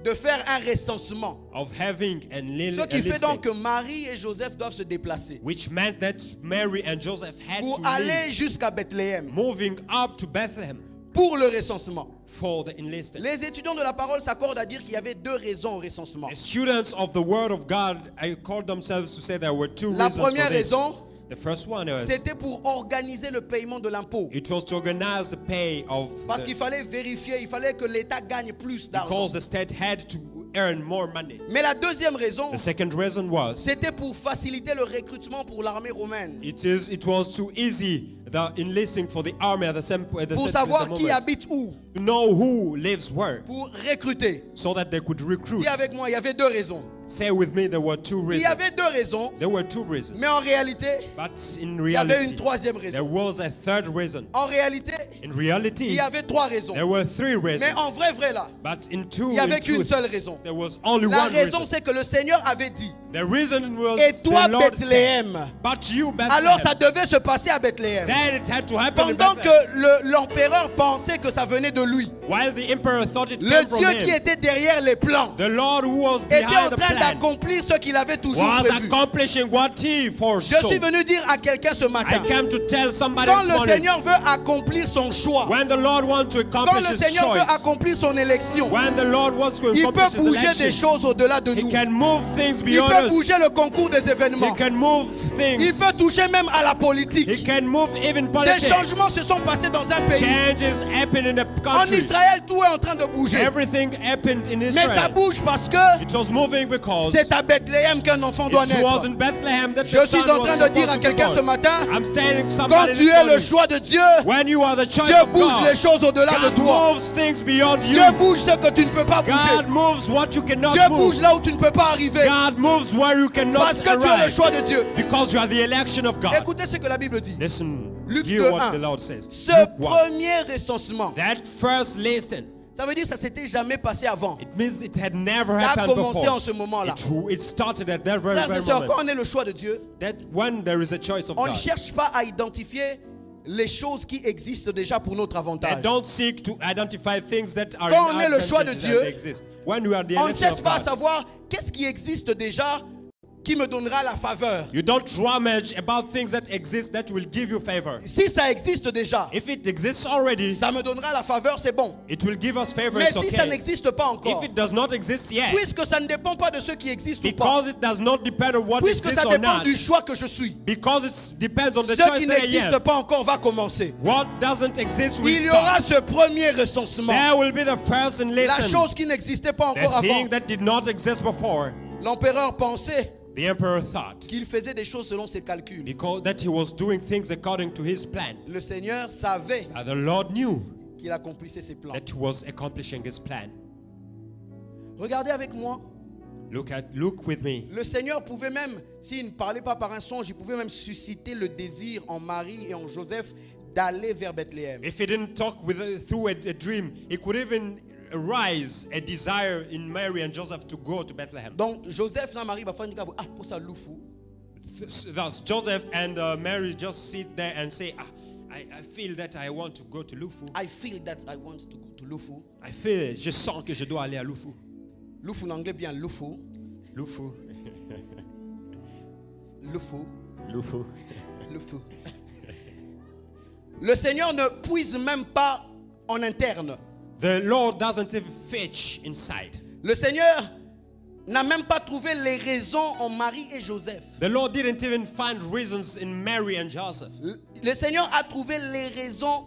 de faire un recensement. of having a Ce qui fait donc que listing, Marie et Joseph doivent se déplacer which meant that Mary and Joseph had pour to aller leave, jusqu'à Bethléem moving up to Bethlehem pour le recensement. for the enlisting. Les étudiants de la parole s'accordent à dire qu'il y avait deux raisons au recensement. The students of the Word of God, I called themselves to say there were two La reasons première for this. raison, The first one was c'était pour organiser le paiement de l'impôt. it was to organize the pay of Parce the, qu'il fallait vérifier, il fallait que l'État gagne plus d'argent. because the state had to earn more money. Mais la deuxième raison, The second reason was c'était pour faciliter le recrutement pour l'armée romaine. it was too easy the enlisting for the army at the same at the Pour same- savoir at the qui moment. habite où. To know who lives where Pour recruter. so that they could recruit. Dis avec moi, il y avait deux raisons. Say with me, there were two Il y avait reasons. deux raisons, There were two reasons. mais en réalité, But in il y avait une reality, troisième there raison. was a third reason. En réalité, In il reality, y avait trois raisons. there were three Mais reasons. en vrai là, But in two, il n'y avait in qu'une truth, seule raison. there was only La one raison, reason. c'est que le Seigneur avait dit, The reason was et toi, the Lord said, Bethléem. but you, Alors ça Bethlehem, devait se passer à Bethléem. then it had to happen in Pendant Bethlehem. que l'empereur pensait que ça venait de lui. While the emperor thought it Le came from Dieu qui him, était derrière les plans the Lord who was était en behind the train plan d'accomplir ce qu'il avait toujours was prévu. accomplishing what he Je foresaw. suis venu dire à quelqu'un ce I matin, came to tell somebody quand this le morning, Seigneur veut accomplir son choix, when the Lord wants to quand accomplish le his Seigneur veut choice, accomplir son élection, when the Lord wants to il peut accomplish his bouger des election, choses au-delà de he nous. can move things Il beyond peut us. bouger le concours des He événements. can move Il things. peut toucher même à la He politique. can move even Des politics. changements se sont passés dans un pays. Changes happen in the En country. Israël, tout est en train de bouger. Everything happened in Mais ça Israel. bouge parce que It was moving because c'est à Bethléem qu'un enfant doit it was naître. in Bethlehem that Je the suis son en was train de dire supposed à to be quelqu'un ce born. matin, I'm telling quand somebody tu this es le morning, choix de Dieu, when you are the choice Dieu of bouge les God, choses au-delà de God toi. moves things beyond you. Dieu bouge ce que tu ne peux pas God bouger. moves what you cannot Dieu bouge move. là où tu ne peux pas arriver. God moves where you cannot Parce que tu es le arrive. choix de Dieu. Because you are the election of God. Écoutez ce que la Bible dit. Listen, Luc hear 2, what 1. the Lord says. Ce Luke 1. premier recensement, That first listing, ça veut dire que ça s'était jamais passé avant. it means it had never Ça a happened commencé before. en ce moment-là. It started at that very, Frères et very sœurs, moment. quand on est le choix de Dieu, That when there is a choice of on ne God, cherche pas à identifier les choses qui existent déjà pour notre they avantage. don't seek to identify things that are Quand on in est le choix de advantage Dieu, that exist. When we are the On ne election cherche of pas à God, savoir qu'est-ce qui existe déjà qui me donnera la faveur. You don't rummage about things that exist that will give you favor. Si ça existe déjà, If it exists already, ça me donnera la faveur, c'est bon. it will give us favor. Mais It's si ça okay. n'existe pas encore, If it does not exist yet, puisque ça ne dépend pas de ce qui existe ou pas, because it does not depend on what puisque exists ça or dépend not, du choix que je suis, because it depends on the ce choice qui that I n'existe am, pas encore va commencer. what doesn't exist will Il y aura start. ce premier recensement. There will be the first La enlistment. chose qui n'existait pas encore The thing avant. that did not exist before. L'empereur pensait The emperor thought qu'il faisait des choses selon ses calculs. because that he was doing things according to his plan. Le Seigneur savait The Lord knew qu'il accomplissait ses plans. that he was accomplishing his plan. Regardez avec moi. Look with me. Le Seigneur pouvait même, s'il ne parlait pas par un songe, il pouvait même susciter le désir en Marie et en Joseph d'aller vers Bethléem. If he didn't talk through a dream, he could even arise a desire in Mary and Joseph to go to Bethlehem. Donc Joseph et Marie va faire pour ça loufou. Thus, Joseph and Mary just sit there and say, I feel that I want to go to Lufu. I feel that I want to go to Lufu. Je sens que je dois aller à Lufu. Lufu en anglais bien Lufu. Lufu. Lufu. Lufu. Lufu. Le Seigneur ne puise même pas en interne. The Lord doesn't even fetch inside. Le Seigneur n'a même pas trouvé les raisons en Marie et Joseph. The Lord didn't even find reasons in Mary and Joseph. Le Seigneur a trouvé les raisons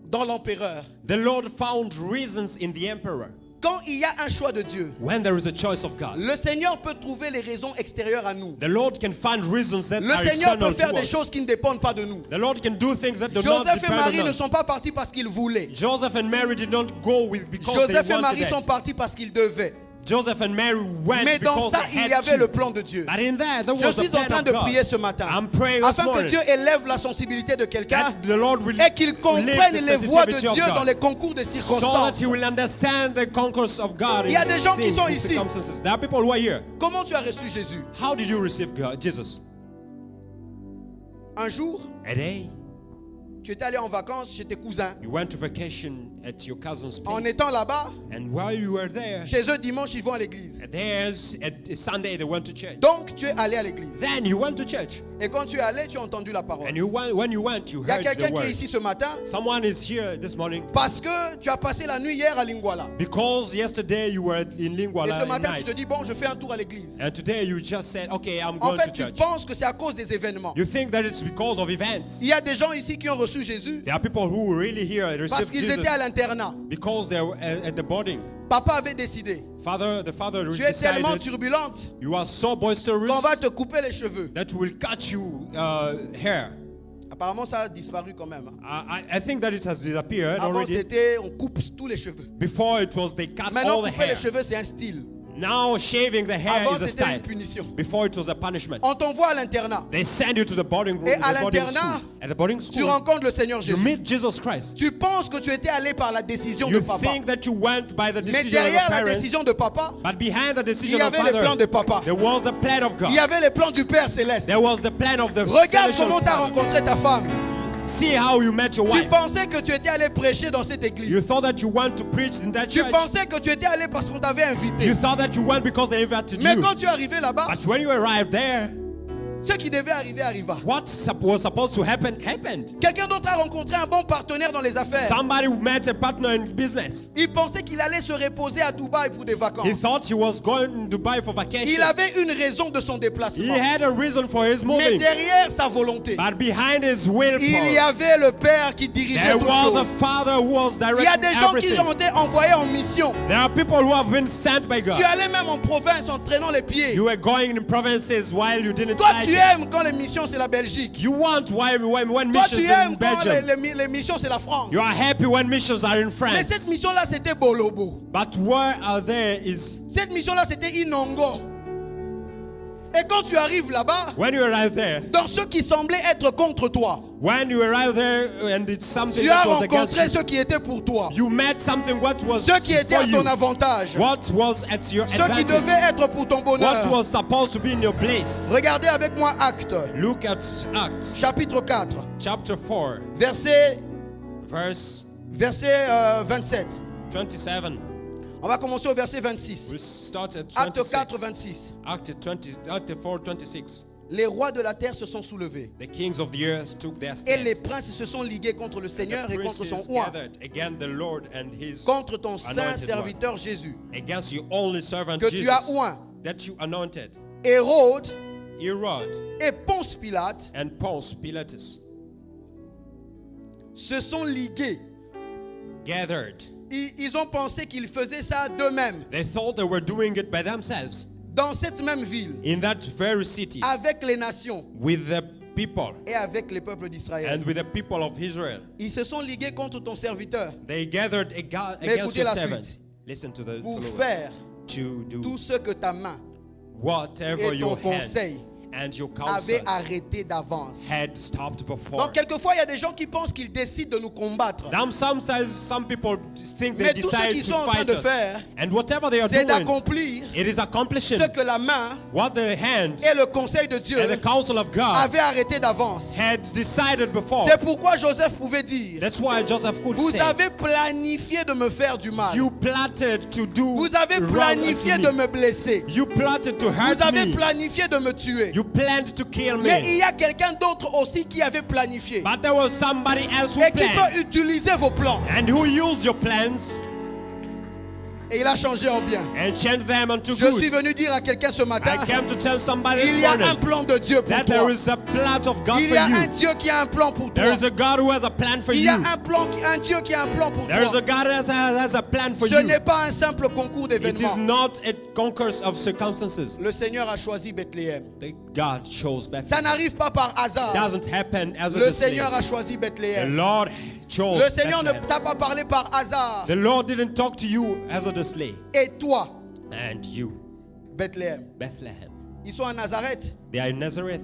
dans l'empereur. The Lord found reasons in the emperor. Quand il y a un choix de Dieu, When there is a choice of God, le Seigneur peut trouver les raisons extérieures à nous. the Lord can find reasons that Le are Seigneur external peut faire to des us. choses qui ne dépendent pas de nous. The Lord can do things that do not Joseph et depend Marie on ne us. sont pas partis parce qu'ils voulaient. Joseph and Mary did not go because Joseph they et wanted Marie sont it. partis parce qu'ils devaient. Joseph and Mary went Mais dans because ça, they il y had avait le to. plan de Dieu. But in there Je was the suis en plan train of de God. prier ce matin I'm praying this afin que morning Dieu élève la sensibilité de quelqu'un that the Lord will et qu'il lift comprenne the les voies de sensitivity of Dieu God, dans les concours de so that circonstances. he will understand the concourse of God Il y a in des gens qui things, sont in ici. circumstances. There are people who are here. Comment tu as reçu Jésus? How did you receive God, Jesus? Un jour, A day tu étais allé en vacances chez tes cousins. you went to vacation at your cousin's En place, étant là-bas, and while you were there, chez eux dimanche, ils vont à l'église. there's a Sunday they went to church. Donc tu es allé à l'église. Then you went to church, Et quand tu es allé, tu as entendu la parole. and when you went, you Il y a heard quelqu'un the qui est word. ici ce matin Someone is here this morning parce que tu as passé la nuit hier à Lingwala. because yesterday you were in Et Lingwala ce at matin, tu te night, dis, bon, je fais un tour à l'église. and today you just said, okay, I'm En going fait, to tu church. penses que c'est à cause des événements. You think that it's because of events. Il y a des gens ici qui ont reçu Jésus There are people who really here parce received qu'ils Jesus étaient à l'internat. because they were at the boarding. Papa avait décidé. The father Tu es tellement decided turbulente you are so qu'on boisterous va te couper les cheveux. that will cut you hair. Apparemment, ça a disparu quand même. I think that it has disappeared Avant, already. c'était on coupe tous les cheveux. Before it was they cut Maintenant, all the couper les hair. cheveux, c'est un style. Now shaving the hair Avant, is a c'était une style. punition. Before it was a punishment. On t'envoie à l'internat. They send you to the boarding room. Et à the boarding l'internat, school. At the boarding Tu school, rencontres le Seigneur you Jésus. meet Jesus Christ. Tu penses que tu étais allé par la décision de You papa. think that you went by the Mais decision of derrière the la parents, décision de papa, but behind the il decision y of avait les plans de father, papa. there was the plan of God. Il y avait les plans du Père Céleste. There was the plan of the Regarde celestial comment tu as Father. rencontré ta femme. See how you met your Tu wife. pensais que tu étais allé prêcher dans cette You église. thought that you went to preach in that Tu church. pensais que tu étais allé parce qu'on t'avait invité. You thought that you went because they invited Mais you. quand tu es arrivé là-bas, But when you arrived there, ce qui devait arriver arriva. what was supposed to happen happened. Quelqu'un d'autre a rencontré un bon partenaire dans les affaires. Somebody met a partner in business. Il pensait qu'il allait se reposer à Dubaï pour des vacances. He thought he was going to Dubai for vacation. Il avait une raison de son He déplacement. had a reason for his Mais moving. derrière sa volonté, But behind his il y willpower, avait le Père qui dirigeait there tout was a chose. father who was Il y a directing des gens qui everything. ont été envoyés en mission. There are people who have been sent by Tu God. allais même en province en traînant les pieds. You were going in provinces while you didn't Toi, like tu it. aimes quand les missions c'est la Belgique. You want when Toi, missions tu in aimes quand Belgium. les missions c'est la France. You are happy when missions are in Mais cette France. mission-là, c'était Bolobo. But where are there is Cette mission-là, c'était Inongo. Et quand tu arrives là-bas, when you arrive there, dans ceux qui semblaient être contre toi, when you arrive there and it's something tu as that was against rencontré you, ceux qui étaient pour toi. you met something what was Ceux qui étaient for à you, ton avantage. what was at your Ceux qui advantage, devaient être pour ton what bonheur. was supposed to be in your place. Regardez avec moi Actes, Look at Acts chapitre 4, chapter 4, verset verse 27. 27. On va commencer au verset 26. We'll start at Acte 4, 26. 26. Acte 4, 26. Les rois de la terre se sont soulevés. The kings of the earth took their Et les stand. princes se sont ligués contre le The Seigneur et contre son princes roi, gathered against the Lord and his contre ton saint anointed serviteur Jésus, one, against your only servant que tu as Jesus, oint. that you anointed, Hérode Herod et Ponce Pilate and Ponce Pilatus, se sont ligués. gathered. Ils ont pensé qu'ils faisaient ça d'eux-mêmes, They thought they were doing it by themselves dans cette même ville, in that very city avec les nations with the people et avec les peuples d'Israël. and with the people of Israel. Ils se sont ligués contre ton serviteur They gathered Mais against écoutez your la servant. suite. Listen to the pour following. faire To do tout ce que ta main whatever et ton your hand conseil and your avaient counsel arrêté d'avance. had stopped before. Donc quelquefois il y a des gens qui pensent qu'ils décident de nous combattre. Sometimes some people think they Mais tout ce decide qu'ils to sont en train fight de us. faire, And whatever they are c'est doing, d'accomplir it is accomplishing ce que la main what the hand et le conseil de Dieu and the counsel of God avaient arrêté d'avance. had decided before. C'est pourquoi Joseph pouvait dire, That's why Joseph could vous say, avez planifié de me faire du mal. you plotted to do Vous avez wrong planifié unto de me. me blesser. You plotted to Vous hurt avez me. planifié de me tuer. You planned to kill Mais me. il y a quelqu'un d'autre aussi qui avait planifié But there was somebody else who et qui planned peut utiliser vos plans. and who used your plans Et il a changé en bien. and changed them unto Je suis good. venu dire à quelqu'un ce matin, I came to tell somebody il this y a un morning plan de Dieu pour that toi. there is a plan of God Il y for a un you. Dieu qui a un plan pour toi. There is a God who has a plan for Il y a you. un Dieu qui a un plan pour There is toi. a God who has a plan for Ce you. n'est pas un simple concours It is d'événements. not a concourse of circumstances. Le Seigneur a choisi Bethléem. God chose Ça Bethlehem. n'arrive pas par It hasard. doesn't happen as Le a Seigneur slave. a choisi The Bethléem. Lord chose Le Seigneur ne Bethlehem. t'a pas parlé par hasard. The Lord didn't talk to you as a slave. Et toi, And you, Bethléem. Bethlehem. Ils sont à Nazareth. They are in Nazareth.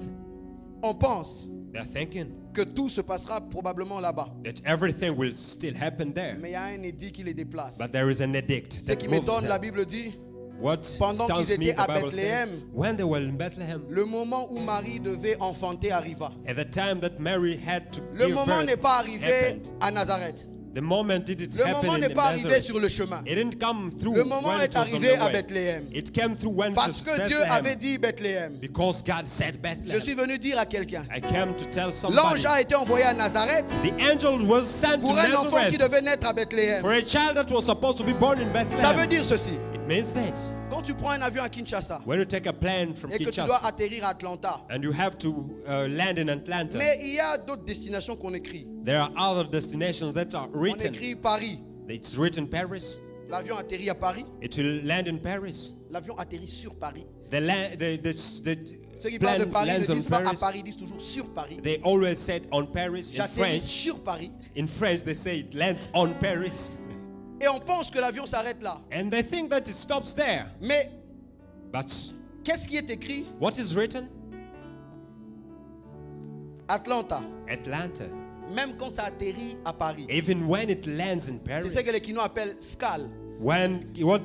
On pense They're thinking que tout se passera probablement là-bas. that everything will still happen there. Mais il y a un édit qui les déplace. But there is an edict Ce that qui moves m'étonne, la them. Bible dit, What pendant stuns qu'ils me, étaient the à Bible says, Bethléem, when they were in Bethlehem, le moment où Marie devait enfanter arriva. at the time that Mary had to Le give moment birth n'est pas arrivé happened. à Nazareth. The moment did it Le happen moment in n'est pas arrivé Nazareth. sur le chemin. It didn't come through Le moment when est it was on arrivé the à way. Bethléem. It came through when it Parce was que Dieu Bethlehem. avait dit Bethléem. Because God said Je Bethlehem. suis venu dire à quelqu'un. I came to tell somebody. L'ange a été envoyé à Nazareth The angel was sent to pour un enfant qui Nazareth devait naître à Bethléem. for a child that was supposed to be born in Ça veut Bethlehem. dire ceci. It means this. Quand tu prends un avion à Kinshasa When you take a plane from et que tu dois Kinshasa atterrir à Atlanta, and you have to land in Atlanta, mais il y a d'autres destinations qu'on écrit. there are other destinations that are On written. écrit Paris. It's written Paris. L'avion atterrit à Paris. It will land in Paris. L'avion atterrit sur Paris. The Ceux qui parlent de plane Paris ne lands on disent pas à Paris. Paris, ils disent toujours sur Paris. They always said on Paris. In J'atterris French, sur Paris. in French they say it lands on Paris. Et on pense que l'avion s'arrête là. And they think that it stops there. Mais But qu'est-ce qui est écrit? what is written? Atlanta. Atlanta. Même quand ça atterrit à Paris. Even when it lands in C'est Paris. ce que les Quinois appellent scale. When what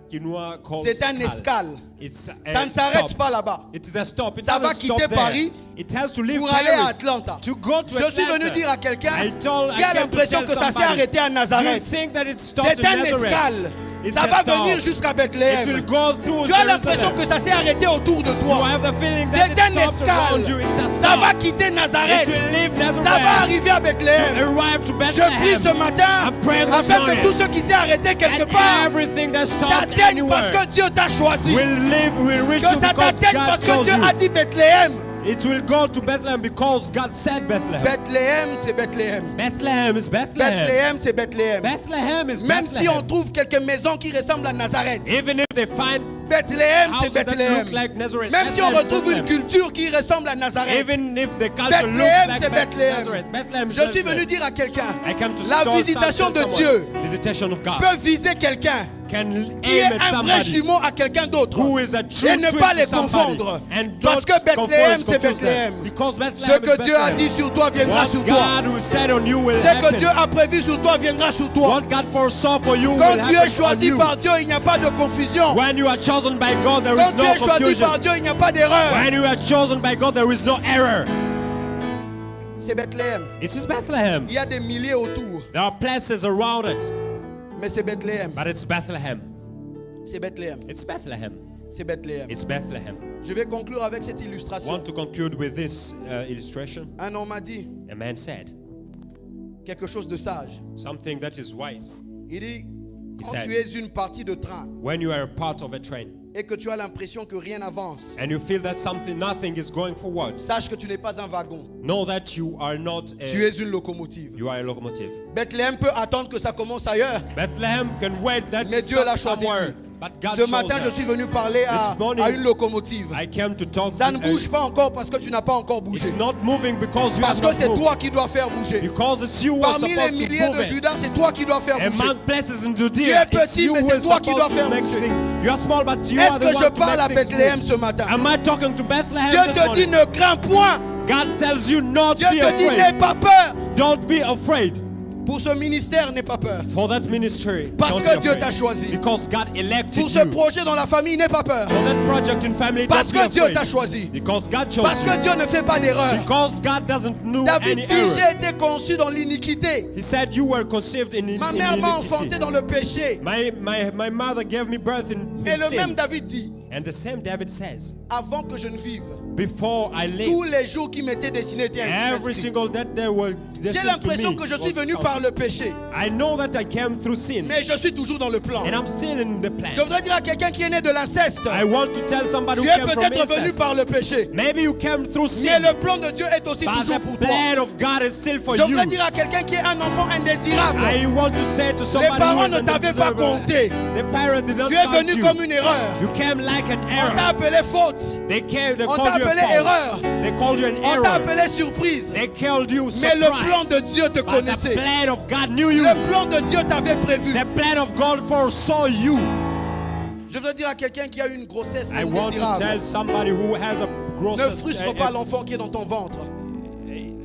Quinoa calls C'est un escale. It's Ça a ne s'arrête stop. pas là-bas. It is a stop. It Ça va doesn't stop quitter there. Paris It has to leave pour aller à Paris Atlanta. to go to Je suis Atlanta. venu dire à quelqu'un I qui a came to l'impression tell que ça s'est somebody, arrêté à you Nazareth. think that it stopped C'est in un Nazareth. escale. It's Ça a va stop. venir jusqu'à It will Bethléem. go through Tu as l'impression Jerusalem. que ça s'est arrêté autour de You toi. have the feeling that C'est it un stopped around escale. you. It's a Ça va stop. quitter It Nazareth. will leave Ça va Nazareth. arriver à Bethléem. Arrive to Je Bethlehem. prie ce matin I pray this afin que morning tout ce qui s'est arrêté quelque that part everything that stopped t'atteigne parce anywhere que Dieu t'a choisi. will live, will reach Que you ça because t'atteigne parce God que chose Dieu a you. dit Bethléem. It will go to Bethlehem because God said Bethlehem. Bethléem, c'est Bethléem. Bethlehem is Bethlehem. Bethléem, c'est Bethléem. Bethlehem is Même si on Bethlehem. trouve quelques maisons qui ressemblent à Nazareth, Even if they find Bethléem, c'est houses that Bethléem. look like Nazareth, Même si on Bethlehem is retrouve une Bethlehem. culture qui ressemble à Nazareth, Even if the culture Bethléem, looks like c'est Bethléem. Nazareth, Bethlehem is je suis Bethlehem. venu dire à quelqu'un, I come to la tell visitation de someone, Dieu visitation of God, peut viser quelqu'un can qui est aim at un vrai somebody jumeau à quelqu'un d'autre who is a true et ne twin pas to les somebody. confondre. And Parce don't que Bethléem, c'est confuse them. Bethléem. Because Ce Bethlehem que is Dieu a Bethlehem. dit sur toi viendra What sur toi. God who said on you will Ce que happen. Dieu a prévu sur toi viendra sur toi. What God foresaw for you Quand will tu es happen on choisi you. par Dieu, il n'y a pas de confusion. When you are chosen by God, there Quand is tu no es choisi confusion. par Dieu, il n'y a pas d'erreur. When you are chosen by God, there is no error. C'est Bethléem. It is Bethlehem. Il y a des milliers autour. There are places around it. Mais c'est Bethléem. But it's Bethlehem. C'est Bethléem. It's Bethlehem. C'est Bethléem. It's Bethlehem. Je vais conclure avec cette I illustration. want to conclude with this illustration. Un homme m'a dit A man said quelque chose de sage. something that is wise. Il dit, quand said- tu es une partie de train When you are a part of a train et que tu as l'impression que rien n'avance, and you feel that nothing is going forward, sache que tu n'es pas un wagon. know that you are not Tu a, es une locomotive. you are a locomotive. Bethléem peut attendre que ça commence ailleurs. Bethlehem can wait that Mais it Dieu l'a starts choisi. somewhere, but God Ce chose matin, je her. suis venu parler This morning, à une locomotive. I came to talk Ça to ne bouge pas encore parce que tu n'as pas encore bougé. It's not moving because you Parce have que not c'est moved. toi qui dois faire bouger. Because it's you who are Parmi les supposed to milliers move de it. Judas, c'est toi qui dois faire bouger. Among places in Tu Judea, es petit, it's you mais who c'est is toi qui dois supposed faire to make bouger. things. You are small, but you Est-ce are the que je one to parle à make things Bethléem move. ce matin? Am I talking to Bethlehem Dieu this te dit morning? ne crains point. God tells you not Dieu be te dit n'aie afraid. pas peur. Don't be afraid. Pour ce ministère, n'aie pas peur. For that ministry, Parce don't que be Dieu afraid. t'a choisi. Because God elected Pour ce you. projet dans la famille, n'aie pas peur. For that project in family, Parce don't be que Dieu afraid. t'a choisi. Because God chose Parce you. que Dieu ne fait pas d'erreur. Because God doesn't know David any dit, error. j'ai été conçu dans l'iniquité. He said you were conceived in Ma in mère m'a iniquity. enfanté dans le péché. My mother gave me birth in Et le même sin. David dit, And the same David says, avant que je ne vive, before I tous lived, les jours qui m'étaient destinés étaient every inscrits. single that they were J'ai destined to l'impression me que je suis was venu counted. par le péché. I know that I came through sin, Mais je suis toujours dans le plan. and I'm still in the plan. Je voudrais dire à quelqu'un qui est né de l'inceste, I want to tell somebody tu who es came from peut-être venu incest. par le péché. Maybe you came through Mais sin, le plan de Dieu est aussi but toujours the pour toi. plan of God is still for Je you. voudrais dire à quelqu'un qui est un enfant indésirable, I want to say to somebody who parents is ne t'avaient pas undesirable, compté. the parents did not tu es count venu you. comme une erreur. You came like an On t'a error. appelé faute. They On called t'a you a appelé fault. erreur. They called you an On t'a error. appelé surprise. They called you Mais le plan surprise. de Dieu te But the connaissait. plan of God knew you. Le plan de Dieu t'avait prévu. The plan of God foresaw you. Je veux dire à quelqu'un qui a eu une grossesse I want to tell indésirable, somebody who has a gross. ne frustre pas l'enfant qui est dans ton ventre.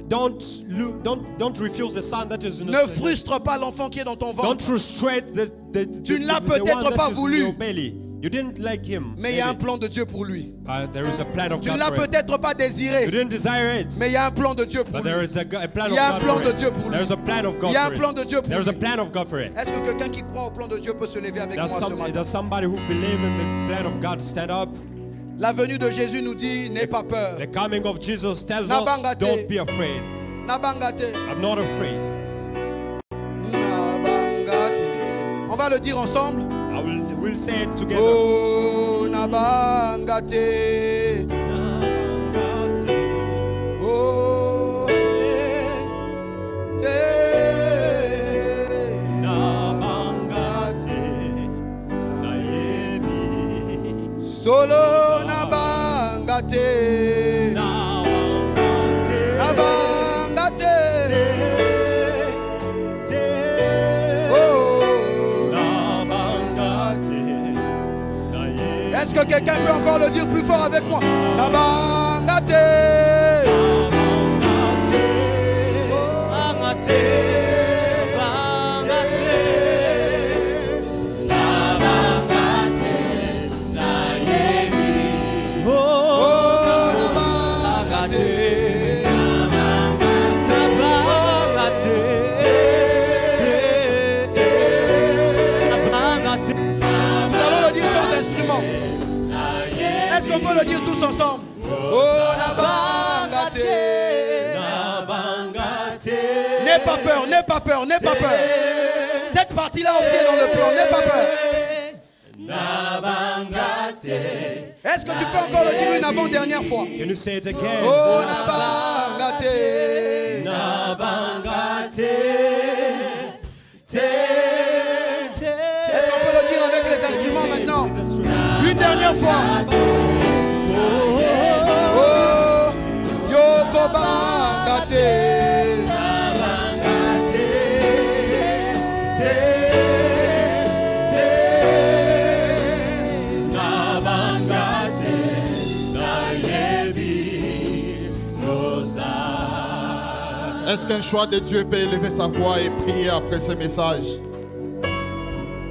Don't refuse the son that is in Ne frustre pas l'enfant qui est dans ton Don't ventre. frustrate Tu ne l'as the peut-être one that pas is in voulu. your belly. You didn't like him. Mais il y a un maybe. plan de Dieu pour lui. But there is a plan of Tu ne God l'as for it. peut-être pas You désiré. didn't desire it. Mais il y a un plan de Dieu pour But lui. there is a plan Il of y a un God plan for de it. Dieu pour lui. There's a plan of God Il y a un for plan it. de Dieu pour There's a lui. plan of God for it. Est-ce que quelqu'un qui croit au plan de Dieu peut se lever avec moi ce matin? Does somebody who believes in the plan of God stand up? La venue de Jésus nous dit, n'aie pas peur. The coming of Jesus tells us, Nabangate. don't be afraid. Nabangate. I'm not afraid. Nabangate. On va le dire ensemble. We'll say it together. Oh, Nabangate. Oh, Solo Nabangate. Nabangate. Oh. Est-ce que quelqu'un peut encore le dire plus fort avec moi? Nabangate. Oh, Nabangate. Nous allons le dire sans instrument. Est-ce qu'on peut le dire tous ensemble? Oh, Nabangate. N'aie pas peur, n'aie pas peur, n'aie pas peur. Cette partie-là aussi est dans le plan, n'aie pas peur. Est-ce que tu peux encore le dire une avant-dernière fois? Can you say it again? Oh, Nabangate. Est-ce qu'on peut le dire avec les instruments maintenant? Une dernière fois. Oh, Yoko Bangate. Est-ce qu'un choix de Dieu peut élever sa voix et prier après ce message?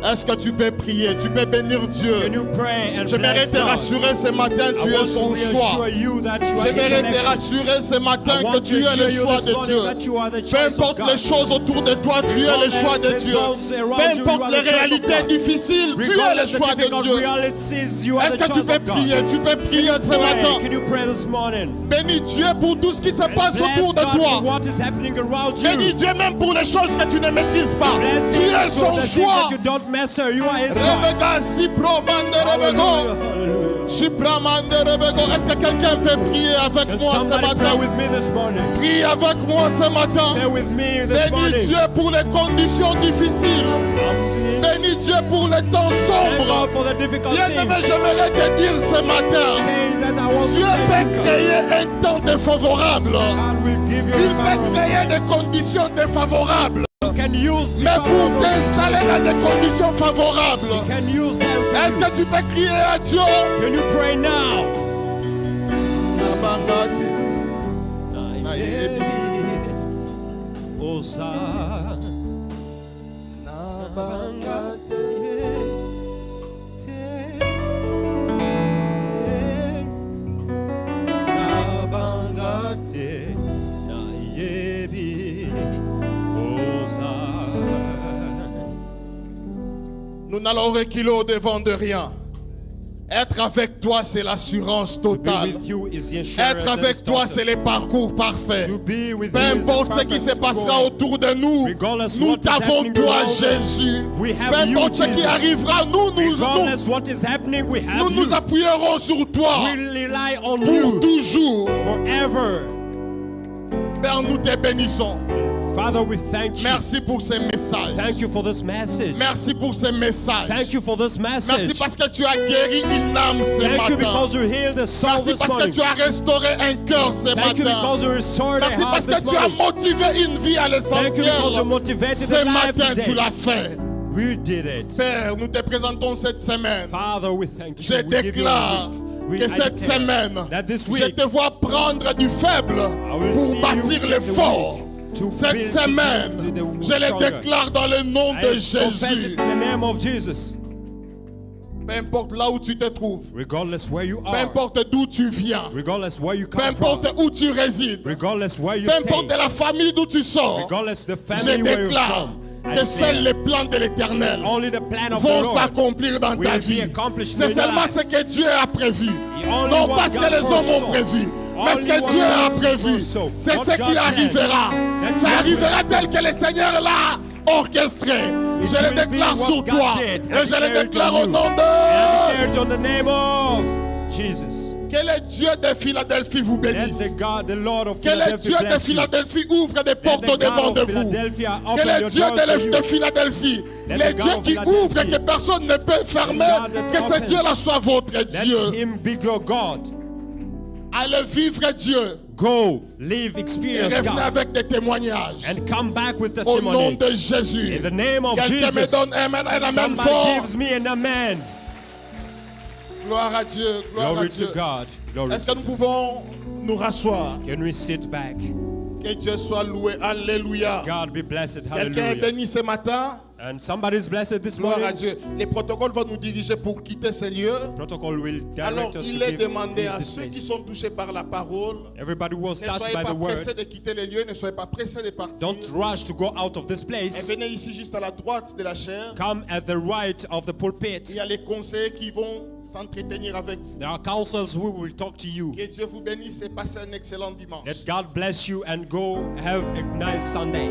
Est-ce que tu peux prier? Tu peux bénir Dieu. Can you pray and J'aimerais bless te God? rassurer ce matin, tu es son choix. J'aimerais te rassurer ce matin que tu es le choix de Dieu. Peu importe les choses autour de toi, tu es le choix de Dieu. Peu importe les réalités difficiles, tu es le choix de Dieu. Est-ce que tu peux prier? Tu peux prier ce matin. Can you pray this morning? Bénis Dieu pour tout ce qui se passe autour de toi. What is happening around Bénis you? Dieu même pour les choses que tu ne maîtrises pas. Bless Tu him es for son the things choix. that you don't master. You are his choice. Rebega, si probande, rebego. Shipramande, rebego. Est-ce que quelqu'un peut prier avec Can moi ce somebody pray matin? with me this morning? Prie avec moi ce Say matin. with me this Bénis morning. Dieu pour les conditions difficiles. Bénis Dieu pour les temps Thank sombres. God for the difficult Bien-aimé, things. j'aimerais te dire ce matin, Say that I want Dieu to peut thank God. créer un temps défavorable. God will give you Il a peut créer favorable. des conditions défavorables. You can use the Mais pour favorable. t'installer dans des conditions favorables, You can use them for est-ce you. que tu peux crier à Dieu? Can you pray now? Nous n'allons reculer au-devant de rien. Être avec toi, c'est l'assurance To be totale. with you is the assurance Être that is avec toi, total. c'est le parcours parfait. To be with Peu you is the importe ce qui perfect se passera goal. autour de nous, Regardless nous what is t'avons happening toi, around us, Jésus. we have Peu you, importe ce qui Jesus. arrivera, Regardless what is happening, we have nous nous you. appuierons sur toi We rely on pour you toujours. forever. Père, nous te bénissons. Father, we thank you. Merci pour ces messages. Thank you for this message. Merci pour ces messages. Thank you for this Merci message. parce que tu as guéri une âme ce Thank you matin. because you healed the soul Merci this parce que morning. tu as restauré un cœur ce Thank you matin. because you restored a Merci heart parce this que tu as morning. motivé une vie à Thank you because you l'essentiel. motivated Ce the life matin, tu today. l'as fait. We did it. Père, nous te présentons cette semaine. Father, we thank you. Je We give you a déclare week. que I cette declare semaine, that this je week te vois prendre du faible I will see pour you bâtir take le the fort. weak to Cette build semaine, to the je le stronger. déclare dans le nom de I confess Jésus. it in the name of Jesus. Peu importe là où tu te trouves, Regardless where you peu are, importe d'où tu viens, regardless where you peu come from, importe où tu résides, regardless where you peu importe stay, de la famille d'où tu sors, regardless the je family where you're déclare from, I que seuls declare les plans de l'Éternel only the plan of the vont Lord s'accomplir dans will ta be vie. accomplished in C'est your seulement life. ce que Dieu a prévu. only Non what pas ce que God les hommes ont foresaw. prévu, mais ce Only que what Dieu a God prévu. foresaw. C'est What ce God qui planned. arrivera. That's Ça what arrivera will tel que le Seigneur l'a orchestré. It Je le will be déclare what sur God toi. did. Et I je le declare it déclare on au you. nom And I de... declare it on the name of Jesus. Que le Dieu de Philadelphie vous Let bénisse. the God, the Lord of Que le Philadelphia Dieu de bless you. Philadelphie ouvre des portes Let the au-devant God de of vous. Philadelphia Que open le your Dieu doors to de you. Philadelphie, Let le the God Dieu of qui Philadelphia, ouvre et que personne ne peut fermer, God that que ce opens. Dieu-là soit votre Let Dieu. him be your God. Allez vivre Dieu Go, live, et experience revenez God. avec des témoignages. And come back with Au nom testimony. de Jésus. In the name of Quelqu'un me Jesus. donne amen, un amen Somebody fort. gives me an amen. Gloire à Dieu, gloire à Glory Dieu. to God. Glory Est-ce to que nous pouvons nous rasseoir? Can we sit back? Que Dieu soit loué. Alléluia. God be blessed. Quelqu'un est Hallelujah. béni ce matin. And somebody's blessed this Gloire à morning. Dieu. Les protocoles vont nous diriger pour quitter ces lieux. Protocol will Alors, direct us il to est give demandé à this ceux qui place. sont touchés par la parole, Everybody who was ne touched soyez by pas the word, pressés de quitter les lieux, ne soyez pas pressés de partir. don't rush to go out of this Et place. venez ici juste à la droite de la chaire. Come at the right of the Il pulpit. y a les conseillers qui vont s'entretenir avec vous. There are counselors who will talk to you. Que Dieu vous bénisse et passez un excellent dimanche. Let God bless you and go have a nice Sunday.